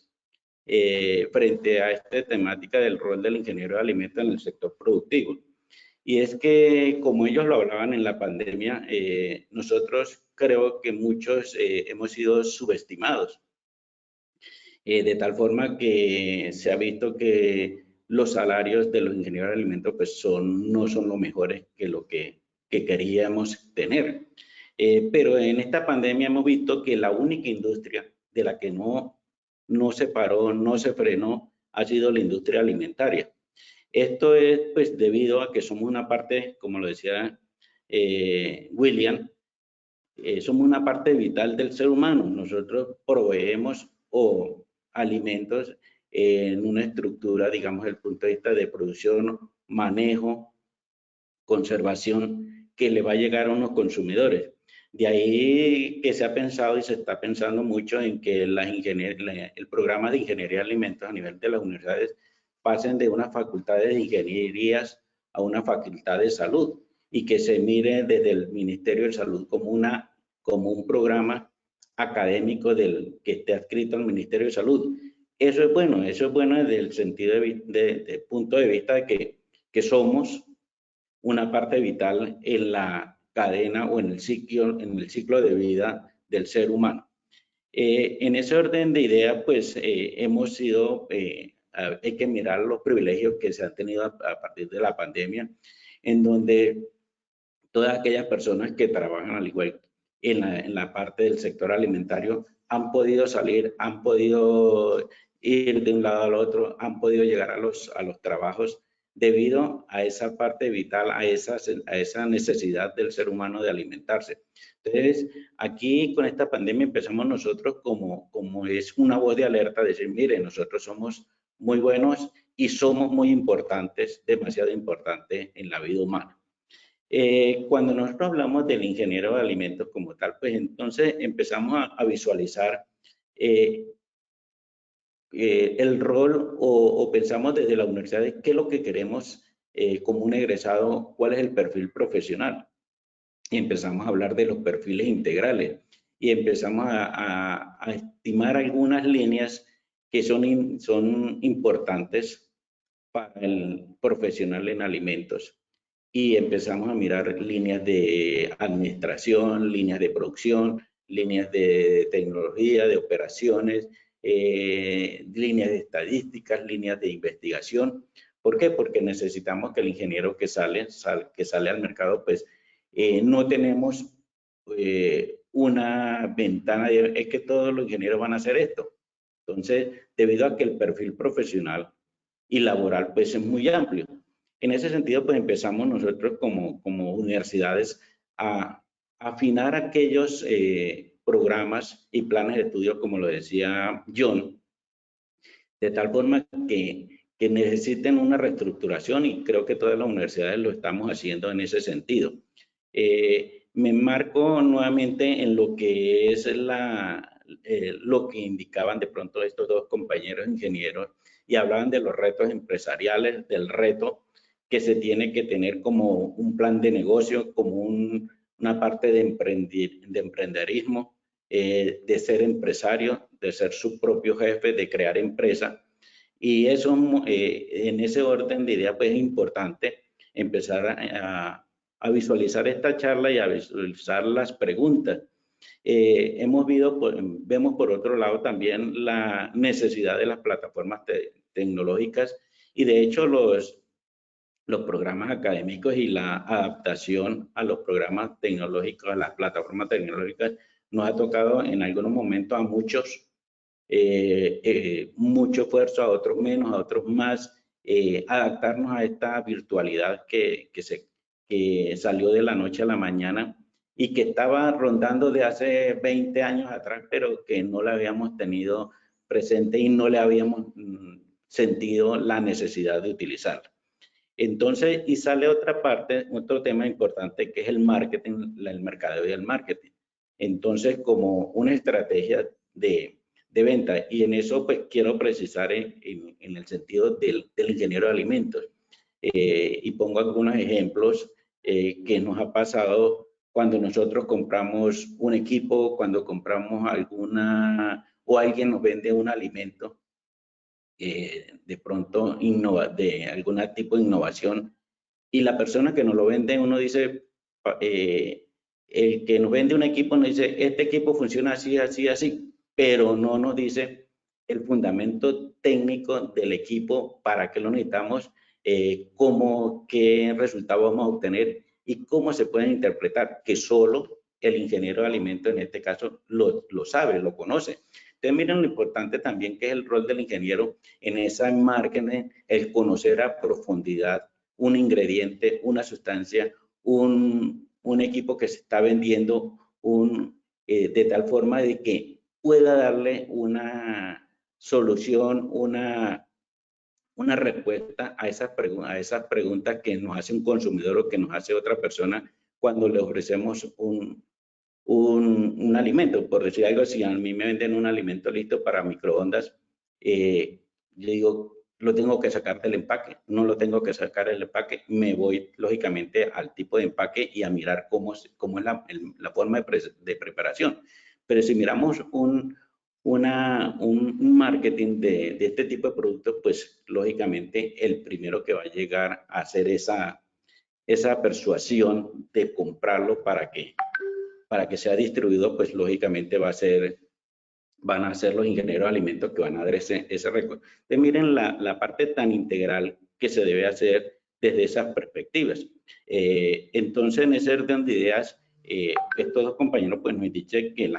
frente a esta temática del rol del ingeniero de alimentos en el sector productivo. Y es que, como ellos lo hablaban en la pandemia, nosotros creo que muchos hemos sido subestimados, de tal forma que se ha visto que los salarios de los ingenieros de alimentos pues no son los mejores que lo que queríamos tener. Pero en esta pandemia hemos visto que la única industria de la que no se paró, no se frenó, ha sido la industria alimentaria. Esto es pues debido a que somos una parte, como lo decía William, somos una parte vital del ser humano. Nosotros proveemos alimentos en una estructura, digamos, desde el punto de vista de producción, manejo, conservación, que le va a llegar a unos consumidores. De ahí que se ha pensado y se está pensando mucho en que el programa de ingeniería de alimentos a nivel de las universidades pasen de unas facultades de ingenierías a una facultad de salud y que se mire desde el Ministerio de Salud como un programa académico que esté adscrito al Ministerio de Salud. Eso es bueno desde el sentido de punto de vista de que somos una parte vital en la cadena o en el ciclo de vida del ser humano. En ese orden de ideas, pues hemos sido, hay que mirar los privilegios que se han tenido a partir de la pandemia, en donde todas aquellas personas que trabajan al igual en la parte del sector alimentario han podido salir, han podido ir de un lado al otro, han podido llegar a los trabajos debido a esa parte vital, a esa necesidad del ser humano de alimentarse. Entonces, aquí con esta pandemia empezamos nosotros como es una voz de alerta, decir, mire, nosotros somos muy buenos y somos muy importantes, demasiado importantes en la vida humana. Cuando nosotros hablamos del ingeniero de alimentos como tal, pues entonces empezamos a visualizar el rol o pensamos desde la universidad de qué es lo que queremos como un egresado, cuál es el perfil profesional. Y empezamos a hablar de los perfiles integrales y empezamos a estimar algunas líneas que son importantes para el profesional en alimentos. Y empezamos a mirar líneas de administración, líneas de producción, líneas de tecnología, de operaciones, líneas de estadísticas, líneas de investigación. ¿Por qué? Porque necesitamos que el ingeniero que sale al mercado, pues no tenemos una ventana de es que todos los ingenieros van a hacer esto. Entonces, debido a que el perfil profesional y laboral pues es muy amplio. En ese sentido, pues empezamos nosotros como universidades a afinar aquellos programas y planes de estudio, como lo decía John, de tal forma que necesiten una reestructuración y creo que todas las universidades lo estamos haciendo en ese sentido. Me enmarco nuevamente en lo que es lo que indicaban de pronto estos dos compañeros ingenieros y hablaban de los retos empresariales, del reto que se tiene que tener como un plan de negocio, como una parte de emprenderismo, de ser empresario, de ser su propio jefe, de crear empresa. Y eso, en ese orden de ideas, pues es importante empezar a visualizar esta charla y a visualizar las preguntas. Vemos por otro lado también la necesidad de las plataformas tecnológicas y de hecho los programas académicos y la adaptación a los programas tecnológicos, a las plataformas tecnológicas, nos ha tocado en algunos momentos a muchos mucho esfuerzo, a otros menos, a otros más, adaptarnos a esta virtualidad que salió de la noche a la mañana y que estaba rondando de hace 20 años atrás, pero que no la habíamos tenido presente y no le habíamos sentido la necesidad de utilizarla. Entonces, y sale otra parte, otro tema importante que es el marketing, el mercadeo y el marketing. Entonces, como una estrategia de venta, y en eso pues quiero precisar en el sentido del ingeniero de alimentos. Y pongo algunos ejemplos que nos ha pasado cuando nosotros compramos un equipo, cuando compramos o alguien nos vende un alimento, de pronto de algún tipo de innovación, y la persona que nos lo vende, uno dice, el que nos vende un equipo nos dice, este equipo funciona así, así, así, pero no nos dice el fundamento técnico del equipo, para qué lo necesitamos, qué resultado vamos a obtener y cómo se pueden interpretar, que solo el ingeniero de alimentos en este caso lo sabe, lo conoce. Entonces miren lo importante también que es el rol del ingeniero en esa marketing, el conocer a profundidad un ingrediente, una sustancia, un equipo que se está vendiendo, de tal forma de que pueda darle una solución, una respuesta a esas preguntas que nos hace un consumidor o que nos hace otra persona cuando le ofrecemos un alimento. Por decir algo, si a mí me venden un alimento listo para microondas, yo digo, lo tengo que sacar del empaque, no lo tengo que sacar del empaque, me voy lógicamente al tipo de empaque y a mirar cómo es la forma de preparación. Pero si miramos un marketing de este tipo de productos, pues lógicamente el primero que va a llegar a hacer esa persuasión de comprarlo para que sea distribuido, pues lógicamente van a ser los ingenieros de alimentos que van a dar ese récord. Entonces miren la parte tan integral que se debe hacer desde esas perspectivas. Entonces en ese orden de ideas, estos dos compañeros pues nos dicen que el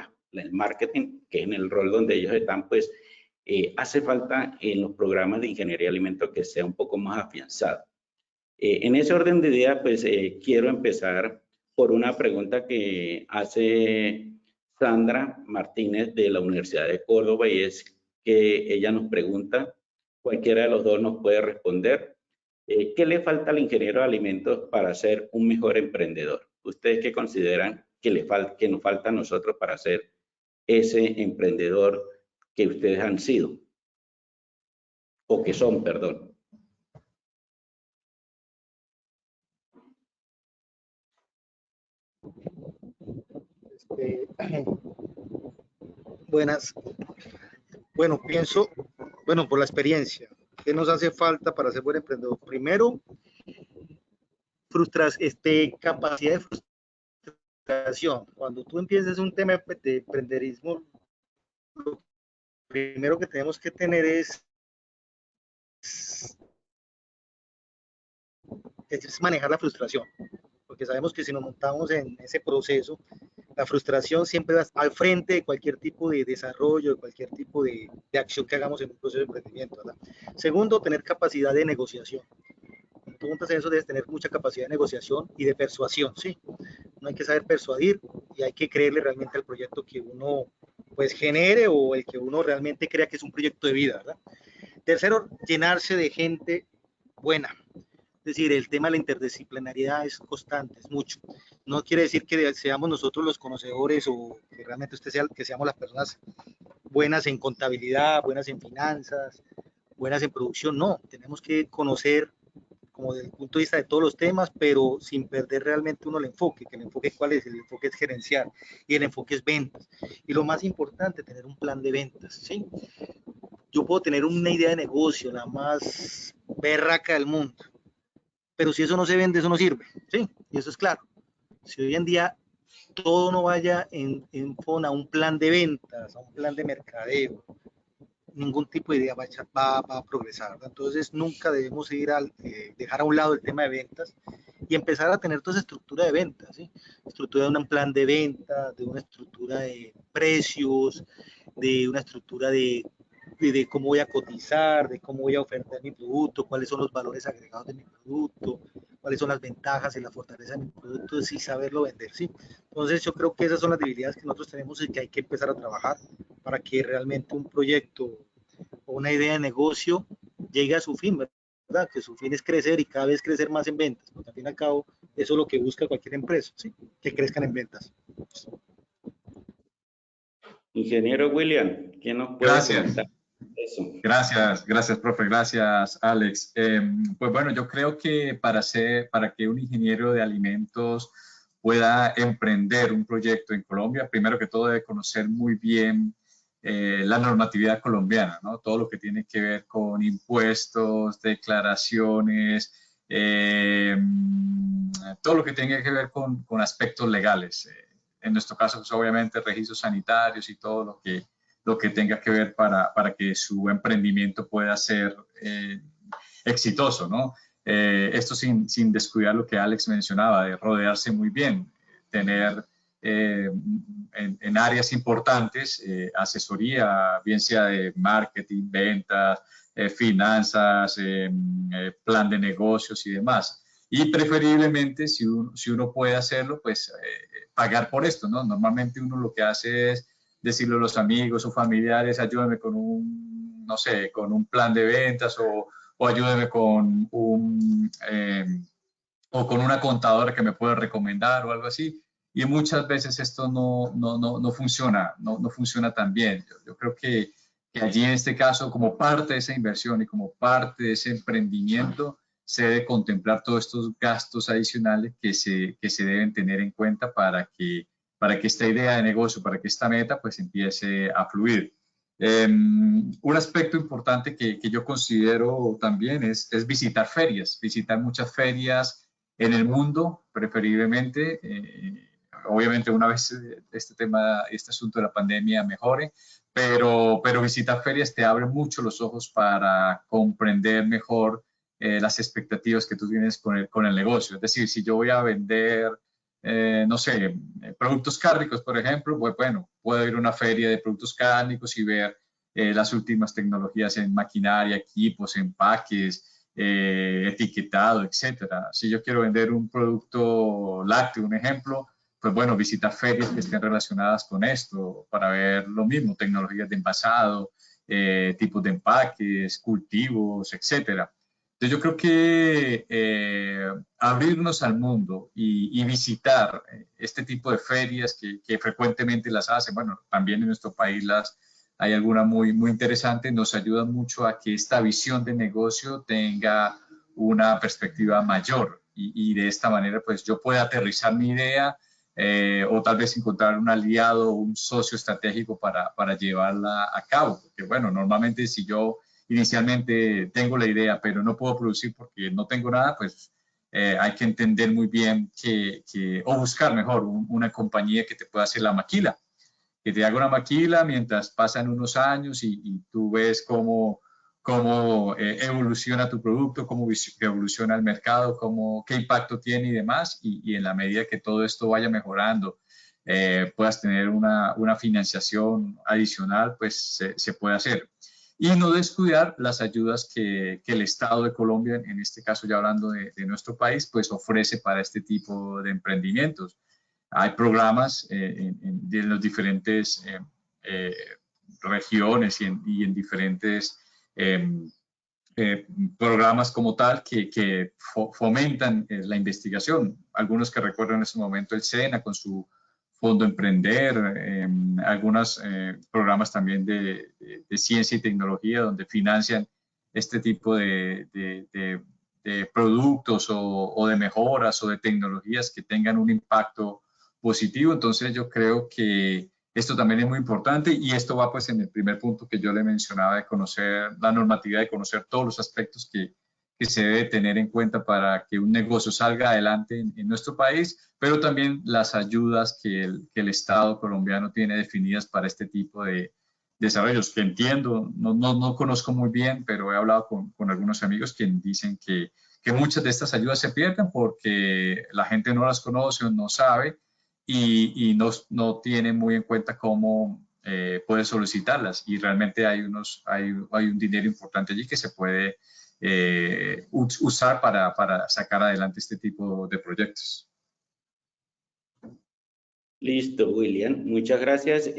marketing, que en el rol donde ellos están, pues hace falta en los programas de ingeniería de alimentos que sea un poco más afianzado. En ese orden de ideas, pues quiero empezar por una pregunta que hace Sandra Martínez de la Universidad de Córdoba, y es que ella nos pregunta, cualquiera de los dos nos puede responder, ¿qué le falta al ingeniero de alimentos para ser un mejor emprendedor? ¿Ustedes qué consideran que nos falta a nosotros para ser ese emprendedor que ustedes han sido? O que son, perdón. Buenas. Bueno, pienso, por la experiencia, ¿qué nos hace falta para ser buen emprendedor? Primero, capacidad de frustración. Cuando tú empiezas un tema de emprenderismo, lo primero que tenemos que tener es manejar la frustración, porque sabemos que si nos montamos en ese proceso, la frustración siempre va a estar al frente de cualquier tipo de desarrollo, de cualquier tipo de acción que hagamos en un proceso de emprendimiento, ¿verdad? Segundo, tener capacidad de negociación. Cuando tú montas en eso, debes tener mucha capacidad de negociación y de persuasión, ¿sí? No hay que saber persuadir y hay que creerle realmente al proyecto que uno pues genere o el que uno realmente crea que es un proyecto de vida, ¿verdad? Tercero, llenarse de gente buena. Es decir, el tema de la interdisciplinariedad es constante, es mucho. No quiere decir que seamos nosotros los conocedores o que realmente que seamos las personas buenas en contabilidad, buenas en finanzas, buenas en producción. No, tenemos que conocer como desde el punto de vista de todos los temas, pero sin perder realmente uno el enfoque, que el enfoque cuál es, el enfoque es gerencial y el enfoque es ventas. Y lo más importante, tener un plan de ventas, ¿sí? Yo puedo tener una idea de negocio, la más berraca del mundo, pero si eso no se vende, eso no sirve, ¿sí? Y eso es claro. Si hoy en día todo no vaya en a un plan de ventas, a un plan de mercadeo, ningún tipo de idea va a progresar, ¿verdad? Entonces nunca debemos dejar a un lado el tema de ventas y empezar a tener toda esa estructura de ventas, ¿sí? Estructura de un plan de ventas, de una estructura de precios, de una estructura de cómo voy a cotizar, de cómo voy a ofertar mi producto, cuáles son los valores agregados de mi producto, cuáles son las ventajas y la fortaleza de mi producto, y saberlo vender, ¿sí? Entonces yo creo que esas son las debilidades que nosotros tenemos y que hay que empezar a trabajar para que realmente un proyecto o una idea de negocio llegue a su fin, ¿verdad? Que su fin es crecer y cada vez crecer más en ventas, porque al fin y al cabo eso es lo que busca cualquier empresa, ¿sí? Que crezcan en ventas. Ingeniero William, ¿quién nos puede comentar eso? Gracias, profe. Gracias, Alex. Pues bueno, yo creo que para que un ingeniero de alimentos pueda emprender un proyecto en Colombia, primero que todo debe conocer muy bien la normatividad colombiana, ¿no? Todo lo que tiene que ver con impuestos, declaraciones, todo lo que tiene que ver con aspectos legales. En nuestro caso, pues obviamente registros sanitarios y todo lo que tenga que ver para que su emprendimiento pueda ser exitoso, ¿no? Esto sin descuidar lo que Alex mencionaba, de rodearse muy bien, tener en áreas importantes asesoría, bien sea de marketing, ventas, finanzas, plan de negocios y demás. Y preferiblemente, si uno puede hacerlo, pues pagar por esto, ¿no? Normalmente uno lo que hace es decirle a los amigos o familiares, ayúdame con un, no sé, con un plan de ventas o ayúdame con o con una contadora que me pueda recomendar o algo así. Y muchas veces esto no funciona, no funciona tan bien. Yo creo que allí en este caso, como parte de esa inversión y como parte de ese emprendimiento, se debe contemplar todos estos gastos adicionales que se deben tener en cuenta para que esta idea de negocio, para que esta meta pues empiece a fluir. Un aspecto importante que yo considero también es visitar ferias, visitar muchas ferias en el mundo, preferiblemente. Obviamente una vez este asunto de la pandemia mejore, pero visitar ferias te abre mucho los ojos para comprender mejor las expectativas que tú tienes con el negocio. Es decir, si yo voy a vender, no sé, productos cárnicos, por ejemplo, pues bueno, puedo ir a una feria de productos cárnicos y ver las últimas tecnologías en maquinaria, equipos, empaques, etiquetado, etcétera. Si yo quiero vender un producto lácteo, un ejemplo, pues bueno, visitar ferias que estén relacionadas con esto para ver lo mismo, tecnologías de envasado, tipos de empaques, cultivos, etcétera. Entonces yo creo que abrirnos al mundo y visitar este tipo de ferias que frecuentemente las hacen, bueno, también en nuestro país hay alguna muy interesante, nos ayuda mucho a que esta visión de negocio tenga una perspectiva mayor y de esta manera pues yo pueda aterrizar mi idea o tal vez encontrar un aliado o un socio estratégico para llevarla a cabo. Porque bueno, normalmente si yo inicialmente tengo la idea, pero no puedo producir porque no tengo nada, pues hay que entender muy bien o buscar mejor una compañía que te pueda hacer la maquila, que te haga una maquila mientras pasan unos años y tú ves cómo evoluciona tu producto, cómo evoluciona el mercado, qué impacto tiene y demás, y en la medida que todo esto vaya mejorando, puedas tener una financiación adicional, pues se puede hacer. Y no descuidar las ayudas que el Estado de Colombia, en este caso ya hablando de nuestro país, pues ofrece para este tipo de emprendimientos. Hay programas de las diferentes regiones y en diferentes programas como tal que fomentan la investigación. Algunos que recuerdo en ese momento el SENA con su Fondo Emprender, algunos programas también de ciencia y tecnología donde financian este tipo de productos o de mejoras o de tecnologías que tengan un impacto positivo. Entonces yo creo que esto también es muy importante y esto va pues en el primer punto que yo le mencionaba de conocer la normatividad, de conocer todos los aspectos que se debe tener en cuenta para que un negocio salga adelante en nuestro país, pero también las ayudas que el Estado colombiano tiene definidas para este tipo de desarrollos, que entiendo, no conozco muy bien, pero he hablado con algunos amigos que dicen que muchas de estas ayudas se pierden porque la gente no las conoce o no sabe y no tiene muy en cuenta cómo puede solicitarlas. Y realmente hay un dinero importante allí que se puede usar para sacar adelante este tipo de proyectos. Listo, William. Muchas gracias.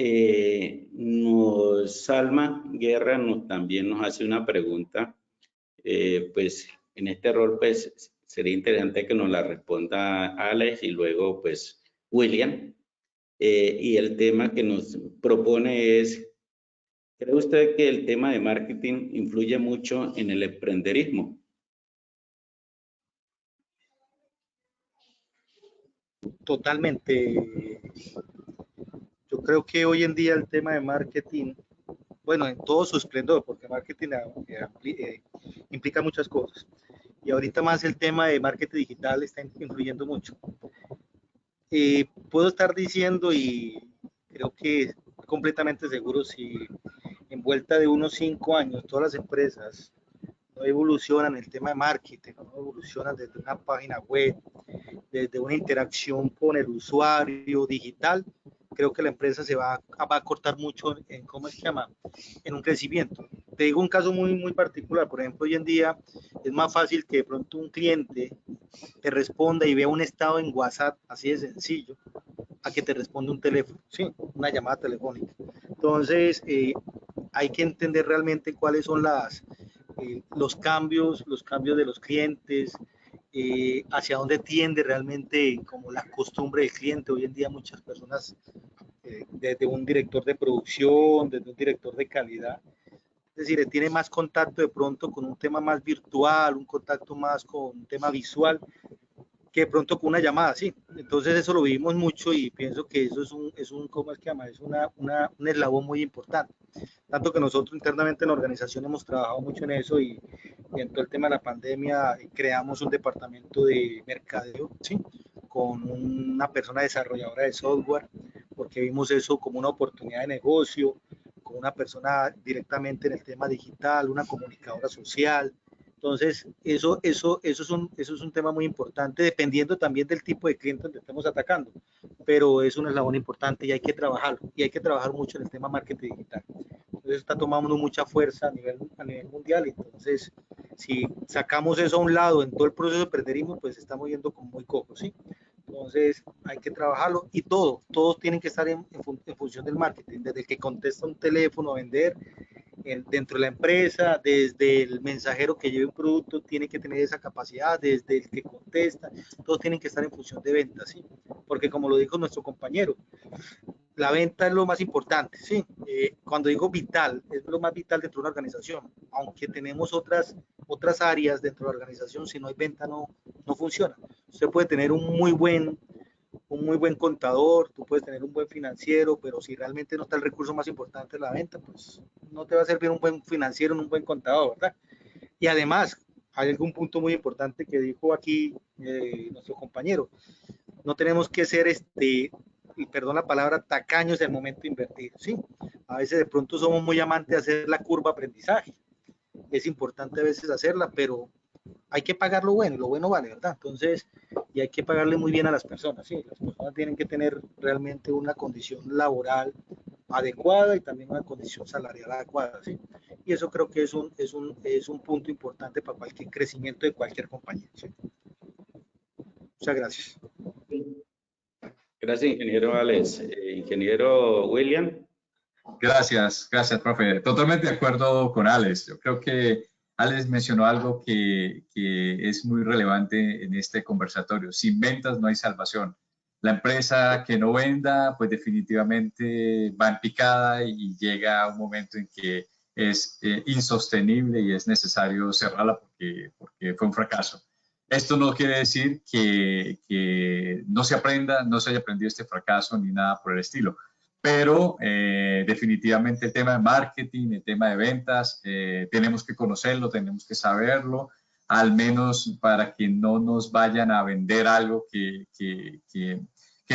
Salma Guerra también nos hace una pregunta. Pues en este rol pues sería interesante que nos la responda Alex y luego pues William. Y el tema que nos propone es, ¿cree usted que el tema de marketing influye mucho en el emprenderismo? Totalmente. Yo creo que hoy en día el tema de marketing, bueno, en todo su esplendor, porque marketing implica muchas cosas. Y ahorita más el tema de marketing digital está influyendo mucho. Puedo estar diciendo y creo que completamente seguro si en vuelta de unos 5 años todas las empresas no evolucionan el tema de marketing, no evolucionan desde una página web, desde una interacción con el usuario digital, creo que la empresa se va a cortar mucho en, ¿cómo se llama? En un crecimiento. Te digo un caso muy particular, por ejemplo, hoy en día es más fácil que de pronto un cliente te responda y vea un estado en WhatsApp, así de sencillo, a que te responda un teléfono, ¿sí? Una llamada telefónica. Entonces, hay que entender realmente cuáles son los cambios de los clientes, hacia dónde tiende realmente como la costumbre del cliente. Hoy en día muchas personas, desde un director de producción, desde un director de calidad, Es decir, tiene más contacto de pronto con un tema más virtual, un contacto más con un tema visual, que de pronto con una llamada, sí. Entonces eso lo vivimos mucho y pienso que eso ¿cómo es que llama? Es un eslabón muy importante. Tanto que nosotros internamente en la organización hemos trabajado mucho en eso y en todo el tema de la pandemia creamos un departamento de mercadeo, ¿sí? Con una persona desarrolladora de software, porque vimos eso como una oportunidad de negocio, con una persona directamente en el tema digital, una comunicadora social. Entonces, eso es un tema muy importante, dependiendo también del tipo de cliente que estemos atacando, pero es un eslabón importante y hay que trabajarlo, y hay que trabajar mucho en el tema marketing digital. Entonces, está tomando mucha fuerza a nivel mundial, entonces, si sacamos eso a un lado en todo el proceso de perderismo, pues estamos yendo como muy cojo, ¿sí? Entonces, hay que trabajarlo y todos tienen que estar en función del marketing, desde el que contesta un teléfono a vender, dentro de la empresa, desde el mensajero que lleve un producto, tiene que tener esa capacidad, desde el que contesta, todos tienen que estar en función de ventas, ¿sí? Porque como lo dijo nuestro compañero, la venta es lo más importante, ¿sí? Cuando digo vital, es lo más vital dentro de una organización, aunque tenemos otras áreas dentro de la organización, si no hay venta no funciona. Usted puede tener un muy buen contador, tú puedes tener un buen financiero, pero si realmente no está el recurso más importante de la venta, pues no te va a servir un buen financiero, un buen contador, ¿verdad? Y además, hay algún punto muy importante que dijo aquí nuestro compañero, no tenemos que ser, y perdón la palabra, tacaños en el momento de invertir, ¿sí? A veces de pronto somos muy amantes de hacer la curva de aprendizaje, es importante a veces hacerla, pero hay que pagar lo bueno vale, ¿verdad? Entonces, y hay que pagarle muy bien a las personas, ¿sí? Las personas tienen que tener realmente una condición laboral adecuada y también una condición salarial adecuada, ¿sí? Y eso creo que es un punto importante para cualquier crecimiento de cualquier compañía, ¿sí? Muchas gracias. Gracias, ingeniero Alex. Ingeniero William. Gracias, profe. Totalmente de acuerdo con Alex. Yo creo que Alex mencionó algo que es muy relevante en este conversatorio. Sin ventas no hay salvación. La empresa que no venda, pues definitivamente va en picada y llega un momento en que es insostenible y es necesario cerrarla porque fue un fracaso. Esto no quiere decir que no se aprenda, no se haya aprendido este fracaso ni nada por el estilo. Pero definitivamente el tema de marketing, el tema de ventas, tenemos que conocerlo, tenemos que saberlo, al menos para que no nos vayan a vender algo que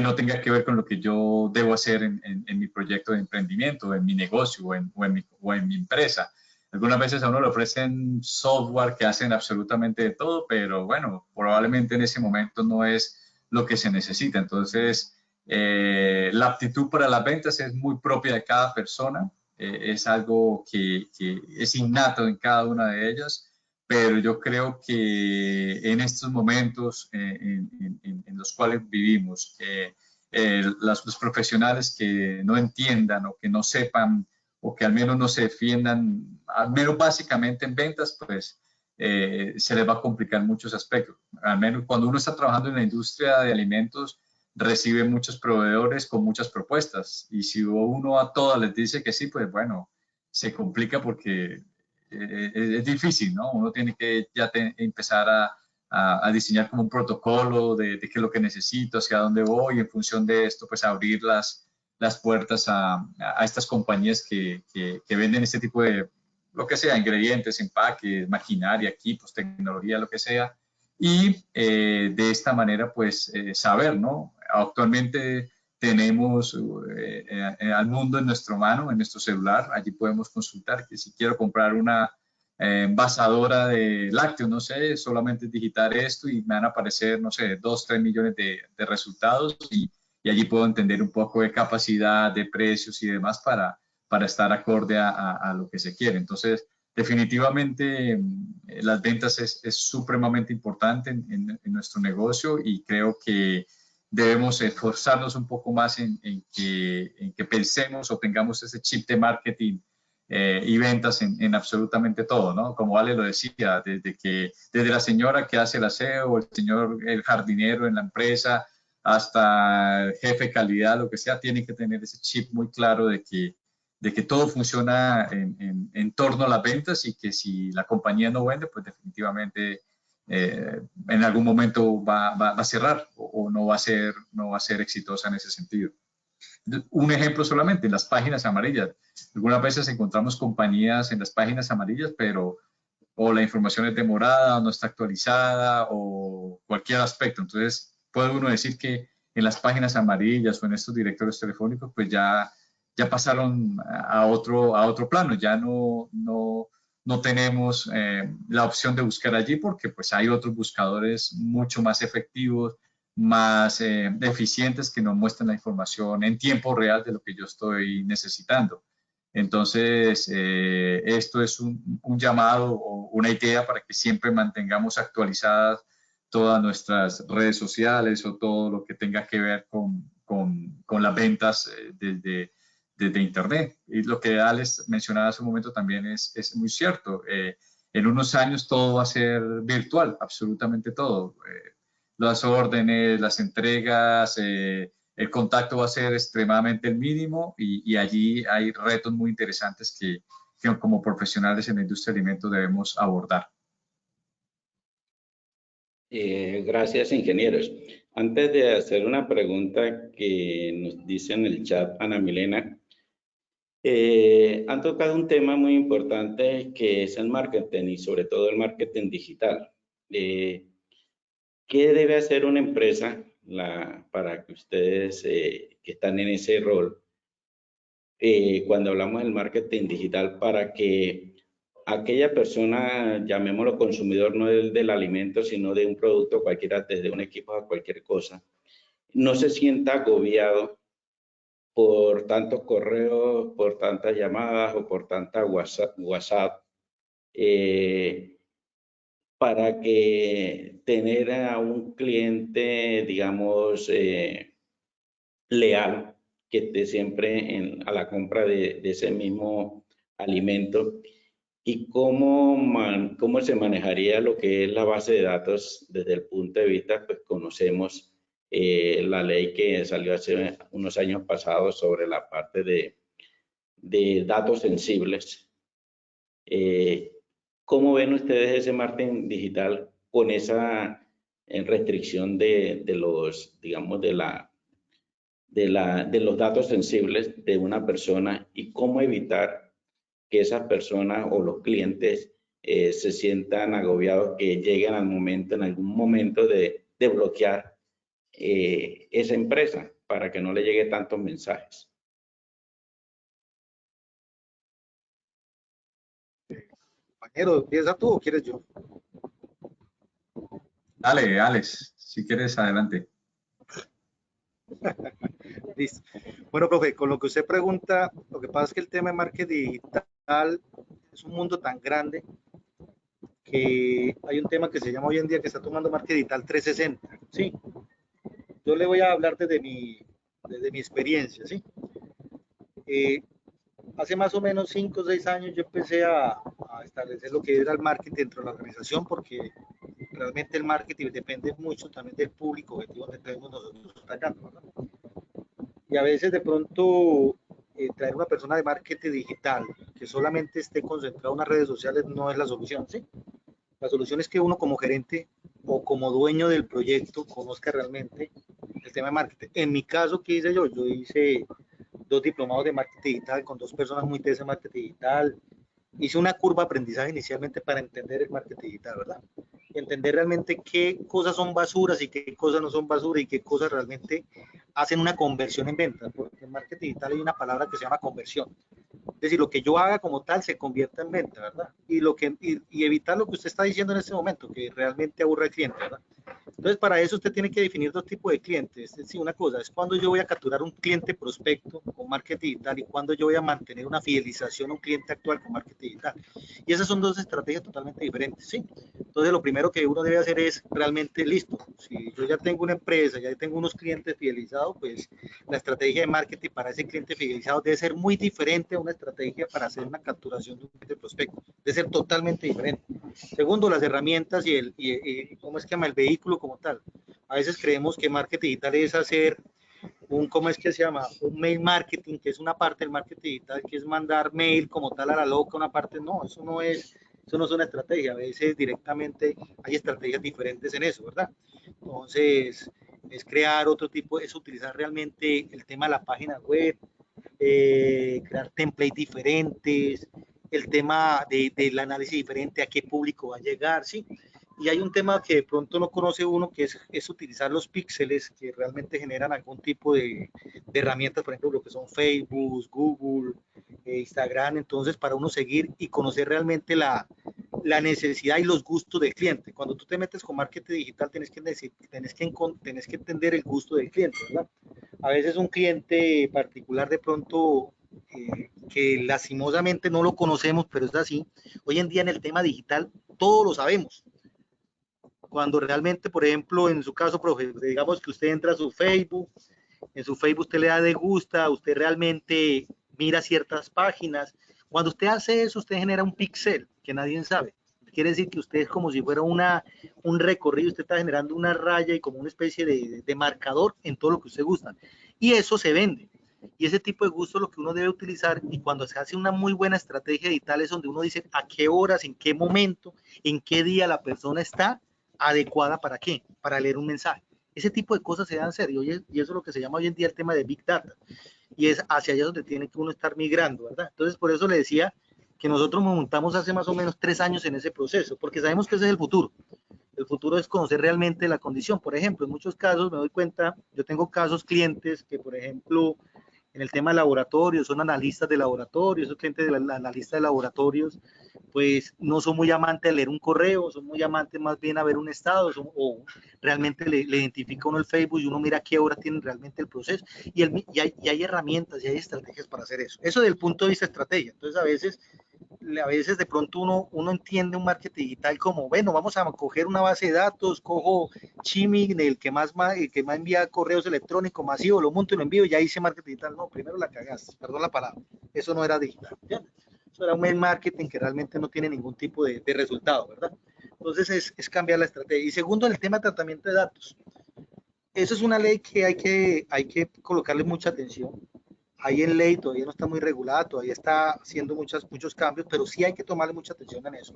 no tenga que ver con lo que yo debo hacer en mi proyecto de emprendimiento, en mi negocio o en mi empresa. Algunas veces a uno le ofrecen software que hacen absolutamente de todo, pero bueno, probablemente en ese momento no es lo que se necesita. Entonces, la aptitud para las ventas es muy propia de cada persona, es algo que es innato en cada una de ellas, pero yo creo que en estos momentos en los cuales vivimos, los profesionales que no entiendan o que no sepan o que al menos no se defiendan, al menos básicamente en ventas, pues se les va a complicar muchos aspectos. Al menos cuando uno está trabajando en la industria de alimentos, recibe muchos proveedores con muchas propuestas y si uno a todas les dice que sí, pues bueno, se complica porque es difícil, ¿no? Uno tiene que ya empezar a diseñar como un protocolo de qué es lo que necesito, hacia dónde voy y en función de esto, pues abrir las puertas a estas compañías que venden este tipo de, lo que sea, ingredientes, empaques, maquinaria, equipos, tecnología, lo que sea. Y de esta manera, pues, saber, ¿no? Actualmente tenemos al mundo en nuestra mano, en nuestro celular. Allí podemos consultar que si quiero comprar una envasadora de lácteos, no sé, solamente digitar esto y me van a aparecer, no sé, 2, 3 millones de resultados y allí puedo entender un poco de capacidad, de precios y demás para estar acorde a lo que se quiere. Entonces, definitivamente las ventas es supremamente importante en nuestro negocio y creo que debemos esforzarnos un poco más en que pensemos o tengamos ese chip de marketing y ventas en absolutamente todo, ¿no? Como Ale lo decía, desde la señora que hace el aseo, el jardinero en la empresa, hasta el jefe de calidad, lo que sea, tiene que tener ese chip muy claro de que de que todo funciona en torno a las ventas y que si la compañía no vende, pues definitivamente en algún momento va a cerrar o no va a ser exitosa en ese sentido. Un ejemplo solamente, en las páginas amarillas. Algunas veces encontramos compañías en las páginas amarillas, pero o la información es demorada, o no está actualizada, o cualquier aspecto. Entonces, puede uno decir que en las páginas amarillas o en estos directorios telefónicos, pues ya pasaron a otro plano, ya no tenemos la opción de buscar allí porque pues hay otros buscadores mucho más efectivos, más eficientes que nos muestran la información en tiempo real de lo que yo estoy necesitando. Entonces, esto es un llamado o una idea para que siempre mantengamos actualizadas todas nuestras redes sociales o todo lo que tenga que ver con las ventas desde Internet. Y lo que Alex mencionaba hace un momento también es muy cierto. En unos años todo va a ser virtual, absolutamente todo. Las órdenes, las entregas, el contacto va a ser extremadamente el mínimo y allí hay retos muy interesantes que como profesionales en la industria de alimentos debemos abordar. Gracias, ingenieros. Antes de hacer una pregunta que nos dice en el chat Ana Milena, han tocado un tema muy importante que es el marketing y sobre todo el marketing digital. ¿Qué debe hacer una empresa para que ustedes que están en ese rol, cuando hablamos del marketing digital, para que aquella persona, llamémoslo consumidor, no del alimento, sino de un producto cualquiera, desde un equipo a cualquier cosa, no se sienta agobiado por tantos correos, por tantas llamadas o por tanta WhatsApp, para que tener a un cliente, digamos, leal, que esté siempre a la compra de ese mismo alimento. ¿Y cómo se manejaría lo que es la base de datos desde el punto de vista? Pues conocemos la ley que salió hace unos años pasados sobre la parte de datos sensibles. ¿Cómo ven ustedes ese marketing digital con esa restricción de los, digamos, de los datos sensibles de una persona, y cómo evitar que esas personas o los clientes se sientan agobiados, que lleguen al momento, en algún momento, de bloquear esa empresa para que no le llegue tantos mensajes? Compañero, ¿empieza tú o quieres yo? Dale, Alex, si quieres, adelante. Listo. Bueno, profe, con lo que usted pregunta, lo que pasa es que el tema de marketing digital es un mundo tan grande que hay un tema que se llama hoy en día que está tomando marketing digital 360, ¿sí? Yo le voy a hablar desde mi experiencia, ¿sí? Hace más o menos 5 o 6 años yo empecé a establecer lo que era el marketing dentro de la organización, porque realmente el marketing depende mucho también del público objetivo que tenemos nosotros atacando, ¿verdad? Y a veces de pronto traer una persona de marketing digital que solamente esté concentrado en las redes sociales no es la solución, ¿sí? La solución es que uno como gerente o como dueño del proyecto conozca realmente el tema de marketing. En mi caso, ¿qué hice yo? Yo hice 2 diplomados de marketing digital con 2 personas muy tesas en marketing digital. Hice una curva de aprendizaje inicialmente para entender el marketing digital, ¿verdad? Y entender realmente qué cosas son basuras y qué cosas no son basura y qué cosas realmente hacen una conversión en ventas, porque en marketing digital hay una palabra que se llama conversión. Es decir, lo que yo haga como tal se convierta en venta, ¿verdad? Y evitar lo que usted está diciendo en este momento, que realmente aburre al cliente, ¿verdad? Entonces, para eso usted tiene que definir 2 tipos de clientes. Es decir, una cosa es cuando yo voy a capturar un cliente prospecto con marketing digital y cuando yo voy a mantener una fidelización a un cliente actual con marketing digital. Y esas son 2 estrategias totalmente diferentes, ¿sí? Entonces, lo primero que uno debe hacer es realmente, listo, si yo ya tengo una empresa, ya tengo unos clientes fidelizados, pues la estrategia de marketing para ese cliente fidelizado debe ser muy diferente a una estrategia para hacer una capturación de un cliente prospecto. Debe ser totalmente diferente. Segundo, las herramientas y ¿cómo es que llama? El vehículo como tal. A veces creemos que marketing digital es hacer ¿cómo es que se llama? Un mail marketing, que es una parte del marketing digital, que es mandar mail como tal a la loca, una parte, no, eso no es una estrategia, a veces directamente hay estrategias diferentes en eso, ¿verdad? Entonces, es crear otro tipo, es utilizar realmente el tema de la página web, crear templates diferentes, el tema del análisis diferente, a qué público va a llegar, ¿sí? Y hay un tema que de pronto no conoce uno, que es utilizar los píxeles que realmente generan algún tipo de herramientas, por ejemplo, lo que son Facebook, Google, Instagram, entonces para uno seguir y conocer realmente la necesidad y los gustos del cliente. Cuando tú te metes con marketing digital, tienes que entender el gusto del cliente, ¿verdad? A veces un cliente particular de pronto que lastimosamente no lo conocemos, pero es así. Hoy en día en el tema digital todo lo sabemos. Cuando realmente, por ejemplo, en su caso, profe, digamos que usted entra a su Facebook, en su Facebook usted le da de gusta, usted realmente mira ciertas páginas. Cuando usted hace eso, usted genera un pixel que nadie sabe. Quiere decir que usted es como si fuera un recorrido, usted está generando una raya y como una especie de marcador en todo lo que usted gusta. Y eso se vende. Y ese tipo de gusto es lo que uno debe utilizar, y cuando se hace una muy buena estrategia digital es donde uno dice a qué horas, en qué momento, en qué día la persona está adecuada para qué, para leer un mensaje. Ese tipo de cosas se deben hacer, y eso es lo que se llama hoy en día el tema de Big Data, y es hacia allá donde tiene que uno estar migrando, ¿verdad? Entonces, por eso le decía que nosotros nos montamos hace más o menos 3 años en ese proceso, porque sabemos que ese es el futuro. El futuro es conocer realmente la condición. Por ejemplo, en muchos casos me doy cuenta, yo tengo casos clientes que, por ejemplo, en el tema de laboratorios, son analistas de laboratorios, esos clientes de la analista de laboratorios, pues no son muy amantes de leer un correo, son muy amantes más bien a ver un estado, o realmente le identifica uno el Facebook y uno mira a qué hora tienen realmente el proceso, y hay herramientas y hay estrategias para hacer eso. Eso desde el punto de vista de estrategia. Entonces, a veces de pronto uno entiende un marketing digital como, bueno, vamos a coger una base de datos, cojo Chimi, el que más envía correos electrónicos masivos, lo monto y lo envío y ya hice marketing digital. No, primero la cagaste, perdón la palabra, eso no era digital, ¿entiendes? Eso era un mail marketing que realmente no tiene ningún tipo de resultado, ¿verdad? Entonces es cambiar la estrategia. Y segundo, el tema de tratamiento de datos. Eso es una ley que hay que colocarle mucha atención. Ahí en ley todavía no está muy regulada, todavía está haciendo muchos cambios, pero sí hay que tomarle mucha atención en eso.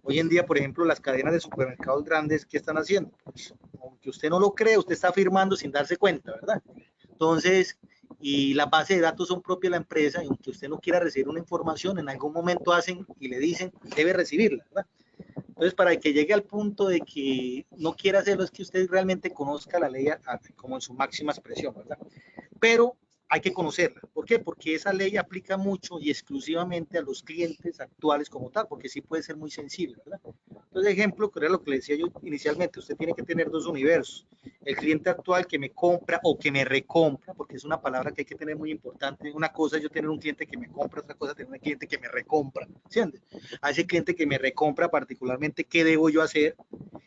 Hoy en día, por ejemplo, las cadenas de supermercados grandes, ¿qué están haciendo? Pues, aunque usted no lo cree, usted está firmando sin darse cuenta, ¿verdad? Entonces, y las bases de datos son propias de la empresa, y aunque usted no quiera recibir una información, en algún momento hacen y le dicen, debe recibirla, ¿verdad? Entonces, para que llegue al punto de que no quiera hacerlo, es que usted realmente conozca la ley como en su máxima expresión, ¿verdad? Pero hay que conocerla. ¿Por qué? Porque esa ley aplica mucho y exclusivamente a los clientes actuales como tal, porque sí puede ser muy sensible, ¿verdad? Entonces, ejemplo, que era lo que le decía yo inicialmente, usted tiene que tener dos universos. El cliente actual que me compra o que me recompra, porque es una palabra que hay que tener muy importante. Una cosa es yo tener un cliente que me compra, otra cosa es tener un cliente que me recompra, ¿entiendes? A ese cliente que me recompra particularmente, ¿qué debo yo hacer?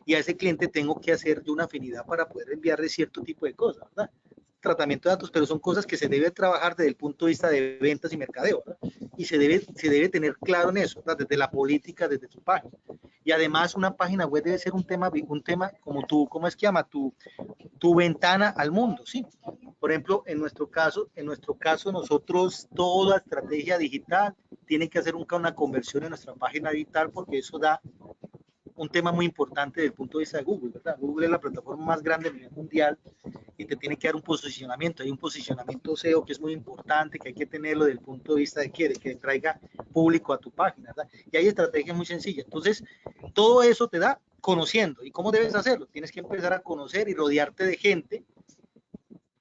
Y a ese cliente tengo que hacer yo una afinidad para poder enviarle cierto tipo de cosas, ¿verdad? Tratamiento de datos, pero son cosas que se debe trabajar desde el punto de vista de ventas y mercadeo, ¿verdad? Y se debe tener claro en eso, ¿verdad? Desde la política, desde tu página. Y además una página web debe ser un tema como tú, ¿cómo es que llama? Tu ventana al mundo, ¿sí? Por ejemplo, en nuestro caso, nosotros toda estrategia digital tiene que hacer una conversión en nuestra página digital, porque eso da un tema muy importante desde el punto de vista de Google, ¿verdad? Google es la plataforma más grande a nivel mundial y te tiene que dar un posicionamiento. Hay un posicionamiento SEO que es muy importante, que hay que tenerlo desde el punto de vista de que traiga público a tu página, ¿verdad? Y hay estrategias muy sencillas. Entonces, todo eso te da conociendo. ¿Y cómo debes hacerlo? Tienes que empezar a conocer y rodearte de gente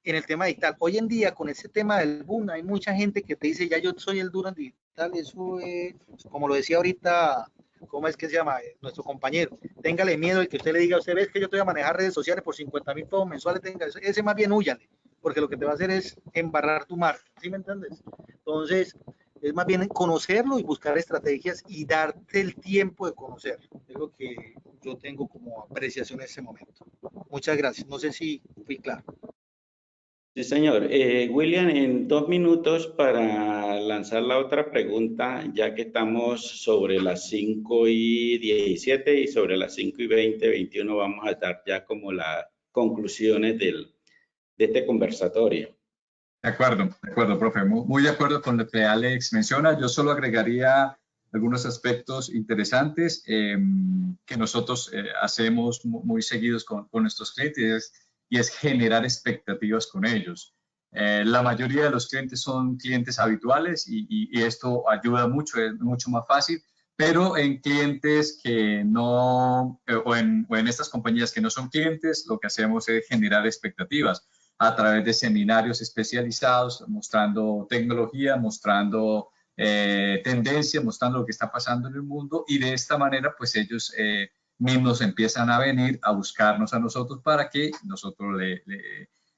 en el tema digital. Hoy en día, con ese tema del boom, hay mucha gente que te dice, ya yo soy el duro en digital. Eso es, como lo decía ahorita, ¿cómo es que se llama? Nuestro compañero. Téngale miedo el que usted le diga, usted ve que yo te voy a manejar redes sociales por 50,000 pesos mensuales, ese más bien húyale, porque lo que te va a hacer es embarrar tu marca, ¿sí me entiendes? Entonces, es más bien conocerlo y buscar estrategias y darte el tiempo de conocerlo. Es lo que yo tengo como apreciación en ese momento. Muchas gracias. No sé si fui claro. Sí, señor. William, en 2 minutos para lanzar la otra pregunta, ya que estamos sobre las 5:17 y sobre las 5:20, 21 vamos a dar ya como las conclusiones este conversatorio. De acuerdo, profe. Muy de acuerdo con lo que Alex menciona. Yo solo agregaría algunos aspectos interesantes que nosotros hacemos muy seguidos con nuestros clientes y es generar expectativas con ellos. La mayoría de los clientes son clientes habituales y esto ayuda mucho, es mucho más fácil, pero en clientes que no, o en estas compañías que no son clientes, lo que hacemos es generar expectativas a través de seminarios especializados, mostrando tecnología, mostrando tendencia, mostrando lo que está pasando en el mundo y de esta manera pues ellos mismos empiezan a venir a buscarnos a nosotros para que nosotros le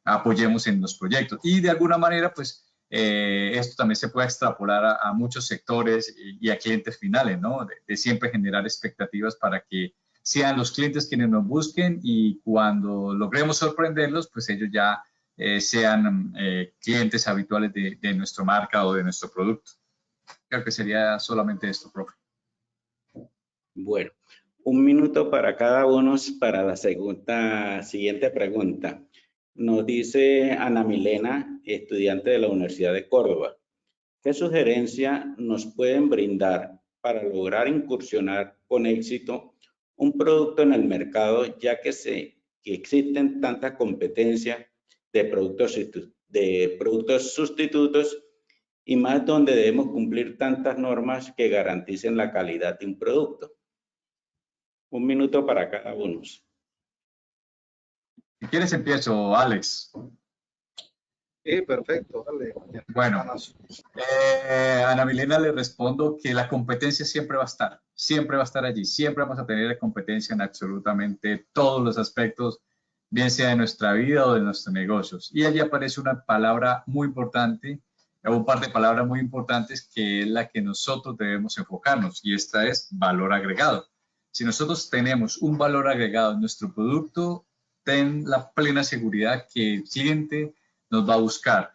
apoyemos en los proyectos. Y de alguna manera pues esto también se puede extrapolar a muchos sectores y a clientes finales, ¿no? De siempre generar expectativas para que sean los clientes quienes nos busquen y cuando logremos sorprenderlos, pues ellos ya sean clientes habituales de nuestra marca o de nuestro producto. Creo que sería solamente esto, profe. Bueno, 1 minuto para cada uno para la siguiente pregunta. Nos dice Ana Milena, estudiante de la Universidad de Córdoba. ¿Qué sugerencia nos pueden brindar para lograr incursionar con éxito un producto en el mercado, ya que existen tanta competencia de productos sustitutos y más donde debemos cumplir tantas normas que garanticen la calidad de un producto? 1 minuto para cada uno. Si quieres empiezo, Alex. Perfecto, dale. Bueno, Ana Milena le respondo que la competencia siempre va a estar allí, siempre vamos a tener competencia en absolutamente todos los aspectos, bien sea de nuestra vida o de nuestros negocios. Y allí aparece una palabra muy importante, o un par de palabras muy importantes que es la que nosotros debemos enfocarnos y esta es valor agregado. Si nosotros tenemos un valor agregado en nuestro producto, ten la plena seguridad que el cliente nos va a buscar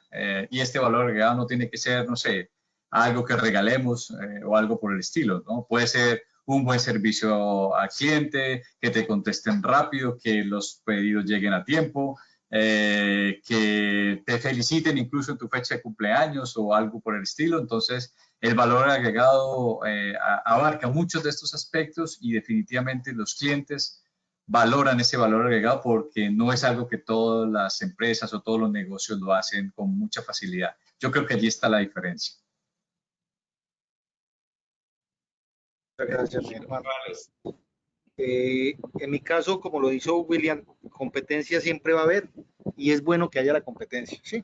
y este valor agregado no tiene que ser, no sé, algo que regalemos o algo por el estilo, ¿no? Puede ser un buen servicio al cliente, que te contesten rápido, que los pedidos lleguen a tiempo, que te feliciten incluso en tu fecha de cumpleaños o algo por el estilo. Entonces, el valor agregado abarca muchos de estos aspectos y definitivamente los clientes valoran ese valor agregado porque no es algo que todas las empresas o todos los negocios lo hacen con mucha facilidad. Yo creo que allí está la diferencia. Muchas gracias, mi hermano. En mi caso, como lo hizo William, competencia siempre va a haber y es bueno que haya la competencia, ¿sí?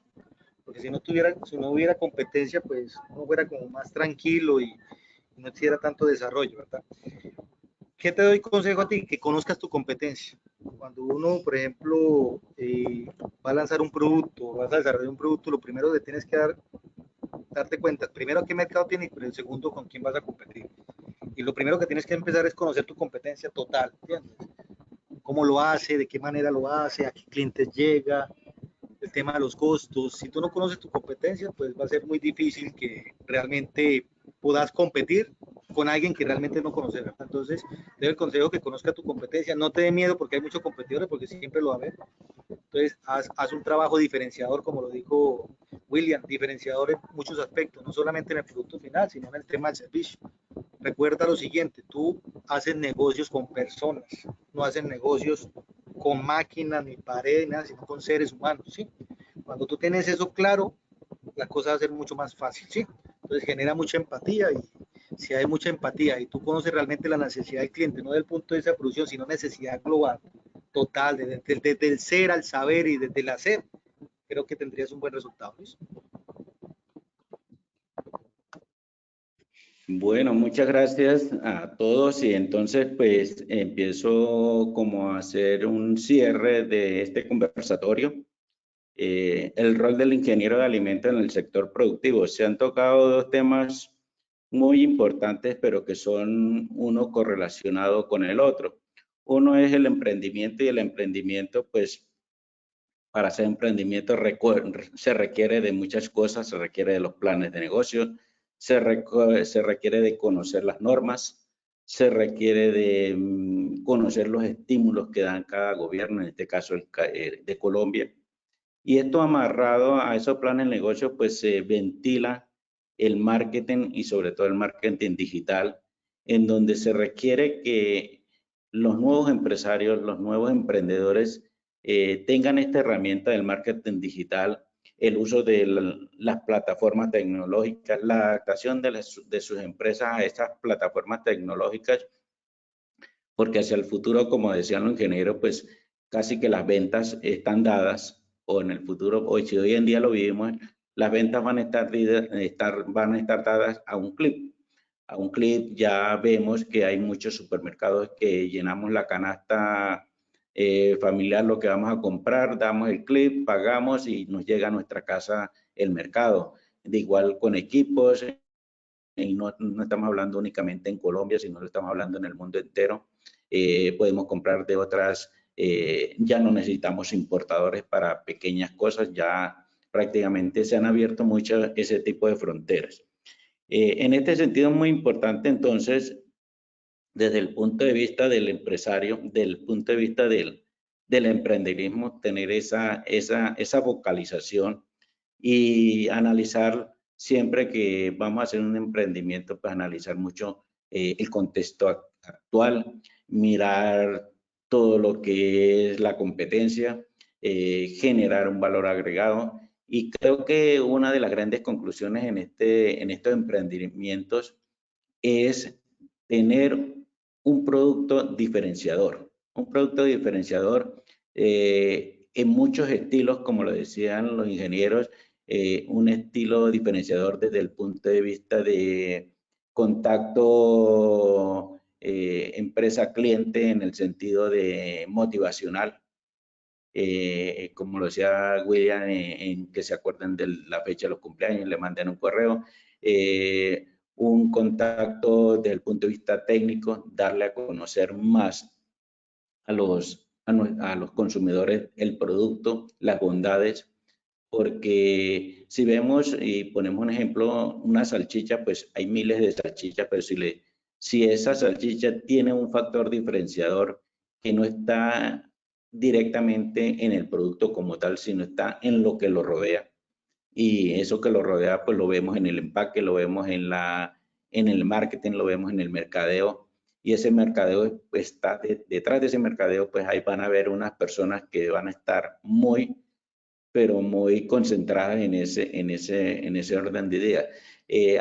Porque si no hubiera competencia, pues uno fuera como más tranquilo y no hiciera tanto desarrollo, ¿verdad? ¿Qué te doy consejo a ti? Que conozcas tu competencia. Cuando uno, por ejemplo, va a lanzar un producto, vas a desarrollar un producto, lo primero que tienes que darte cuenta, primero qué mercado tienes, pero el segundo con quién vas a competir. Y lo primero que tienes que empezar es conocer tu competencia total, ¿entiendes? Cómo lo hace, de qué manera lo hace, a qué clientes llega, el tema de los costos. Si tú no conoces tu competencia, pues va a ser muy difícil que realmente puedas competir con alguien que realmente no conoce, ¿verdad? Entonces, te doy el consejo que conozca tu competencia. No te dé miedo porque hay muchos competidores, porque siempre lo va a haber. Entonces, haz un trabajo diferenciador, como lo dijo William, diferenciador en muchos aspectos, no solamente en el producto final, sino en el tema del servicio. Recuerda lo siguiente, tú haces negocios con personas, no haces negocios con máquinas, ni paredes, nada, sino con seres humanos, ¿sí? Cuando tú tienes eso claro, la cosa va a ser mucho más fácil, ¿sí? Entonces genera mucha empatía y si hay mucha empatía y tú conoces realmente la necesidad del cliente, no del punto de vista de producción, sino necesidad global, total, desde el ser al saber y desde el hacer, creo que tendrías un buen resultado, ¿sí? Bueno, muchas gracias a todos y entonces pues empiezo como a hacer un cierre de este conversatorio. El rol del ingeniero de alimentos en el sector productivo. Se han tocado 2 temas muy importantes, pero que son uno correlacionado con el otro. Uno es el emprendimiento y el emprendimiento, pues para hacer emprendimiento se requiere de muchas cosas, se requiere de los planes de negocio, se requiere de conocer las normas, se requiere de conocer los estímulos que dan cada gobierno, en este caso de Colombia. Y esto amarrado a esos planes de negocio, pues se ventila el marketing y sobre todo el marketing digital, en donde se requiere que los nuevos empresarios, los nuevos emprendedores tengan esta herramienta del marketing digital, el uso de las plataformas tecnológicas, la adaptación de sus empresas a estas plataformas tecnológicas, porque hacia el futuro, como decían los ingenieros, pues casi que las ventas están dadas, o en el futuro, hoy si hoy en día lo vivimos, las ventas van a estar dadas a un clic. A un clic ya vemos que hay muchos supermercados que llenamos la canasta familiar, lo que vamos a comprar, damos el clic, pagamos y nos llega a nuestra casa el mercado. De igual con equipos, y no estamos hablando únicamente en Colombia, sino que estamos hablando en el mundo entero. Podemos comprar de otras, ya no necesitamos importadores para pequeñas cosas, ya prácticamente se han abierto mucho ese tipo de fronteras. En este sentido es muy importante entonces, desde el punto de vista del empresario, del punto de vista del emprenderismo, tener esa vocalización y analizar siempre que vamos a hacer un emprendimiento, pues analizar mucho el contexto actual, mirar todo lo que es la competencia, generar un valor agregado. Y creo que una de las grandes conclusiones en estos emprendimientos es tener un producto diferenciador. Un producto diferenciador en muchos estilos, como lo decían los ingenieros, un estilo diferenciador desde el punto de vista de contacto empresa-cliente en el sentido de motivacional. Como lo decía William, en que se acuerden de la fecha de los cumpleaños, le manden un correo. Un contacto desde el punto de vista técnico, darle a conocer más a los consumidores el producto, las bondades, porque si vemos y ponemos un ejemplo, una salchicha, pues hay miles de salchichas, pero si esa salchicha tiene un factor diferenciador que no está directamente en el producto como tal, sino está en lo que lo rodea. Y eso que lo rodea, pues lo vemos en el empaque, lo vemos en el marketing, lo vemos en el mercadeo. Y ese mercadeo pues, está detrás de ese mercadeo, pues ahí van a haber unas personas que van a estar pero muy concentradas en ese orden de ideas.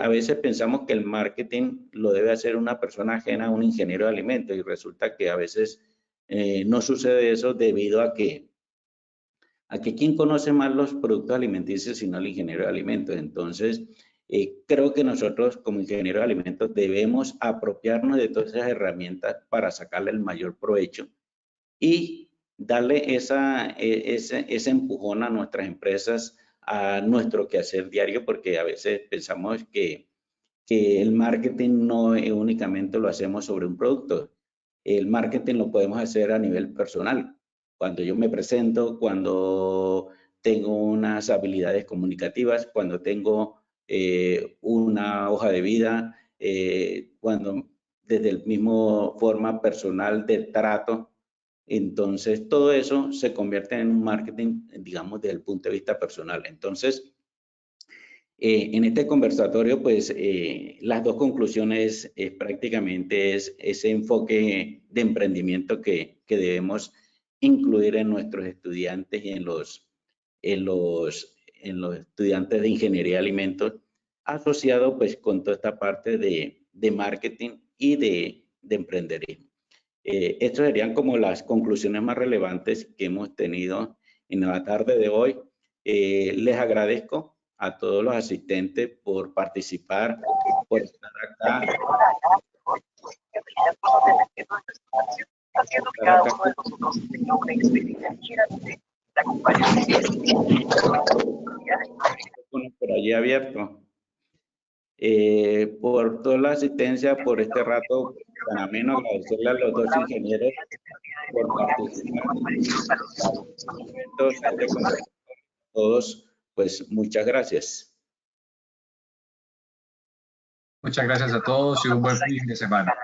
A veces pensamos que el marketing lo debe hacer una persona ajena a un ingeniero de alimentos y resulta que a veces no sucede eso debido a que quien conoce más los productos alimenticios sino el ingeniero de alimentos. Entonces, creo que nosotros como ingeniero de alimentos debemos apropiarnos de todas esas herramientas para sacarle el mayor provecho y darle ese empujón a nuestras empresas, a nuestro quehacer diario, porque a veces pensamos que el marketing no únicamente lo hacemos sobre un producto. El marketing lo podemos hacer a nivel personal. Cuando yo me presento, cuando tengo unas habilidades comunicativas, cuando tengo una hoja de vida, cuando desde el mismo forma personal de trato. Entonces, todo eso se convierte en un marketing, digamos, desde el punto de vista personal. Entonces, en este conversatorio, pues, las dos conclusiones prácticamente es ese enfoque de emprendimiento que debemos incluir en nuestros estudiantes y en los estudiantes de ingeniería de alimentos, asociado pues con toda esta parte de marketing y de emprenderismo. Estas serían como las conclusiones más relevantes que hemos tenido en la tarde de hoy. Les agradezco a todos los asistentes por participar, por estar acá. Por allí abierto. Por toda la asistencia, por este rato tan ameno, agradecerle a los dos ingenieros por participar. Todos, pues muchas gracias. Muchas gracias a todos y un buen fin de semana.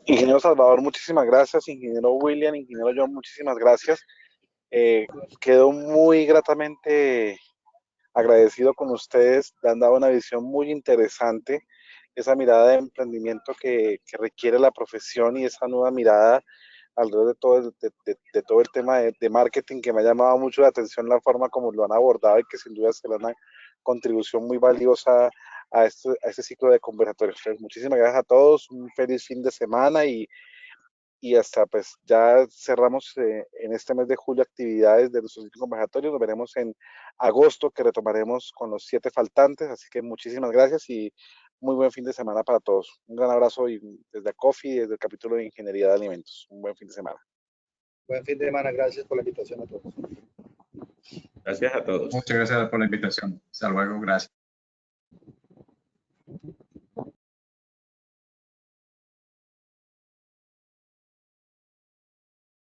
Ingeniero Salvador, muchísimas gracias. Ingeniero William, ingeniero John, muchísimas gracias. Quedo muy gratamente agradecido con ustedes, le han dado una visión muy interesante, esa mirada de emprendimiento que requiere la profesión y esa nueva mirada alrededor de todo el tema de marketing que me ha llamado mucho la atención la forma como lo han abordado y que sin duda será una contribución muy valiosa a este ciclo de conversatorios. Muchísimas gracias a todos, un feliz fin de semana y hasta pues ya cerramos en este mes de julio actividades de nuestros ciclos conversatorios. Nos veremos en agosto que retomaremos con los 7 faltantes. Así que muchísimas gracias y muy buen fin de semana para todos. Un gran abrazo y desde ACOFI, desde el capítulo de Ingeniería de Alimentos. Un buen fin de semana. Buen fin de semana, gracias por la invitación a todos. Gracias a todos. Muchas gracias por la invitación. Hasta luego, gracias.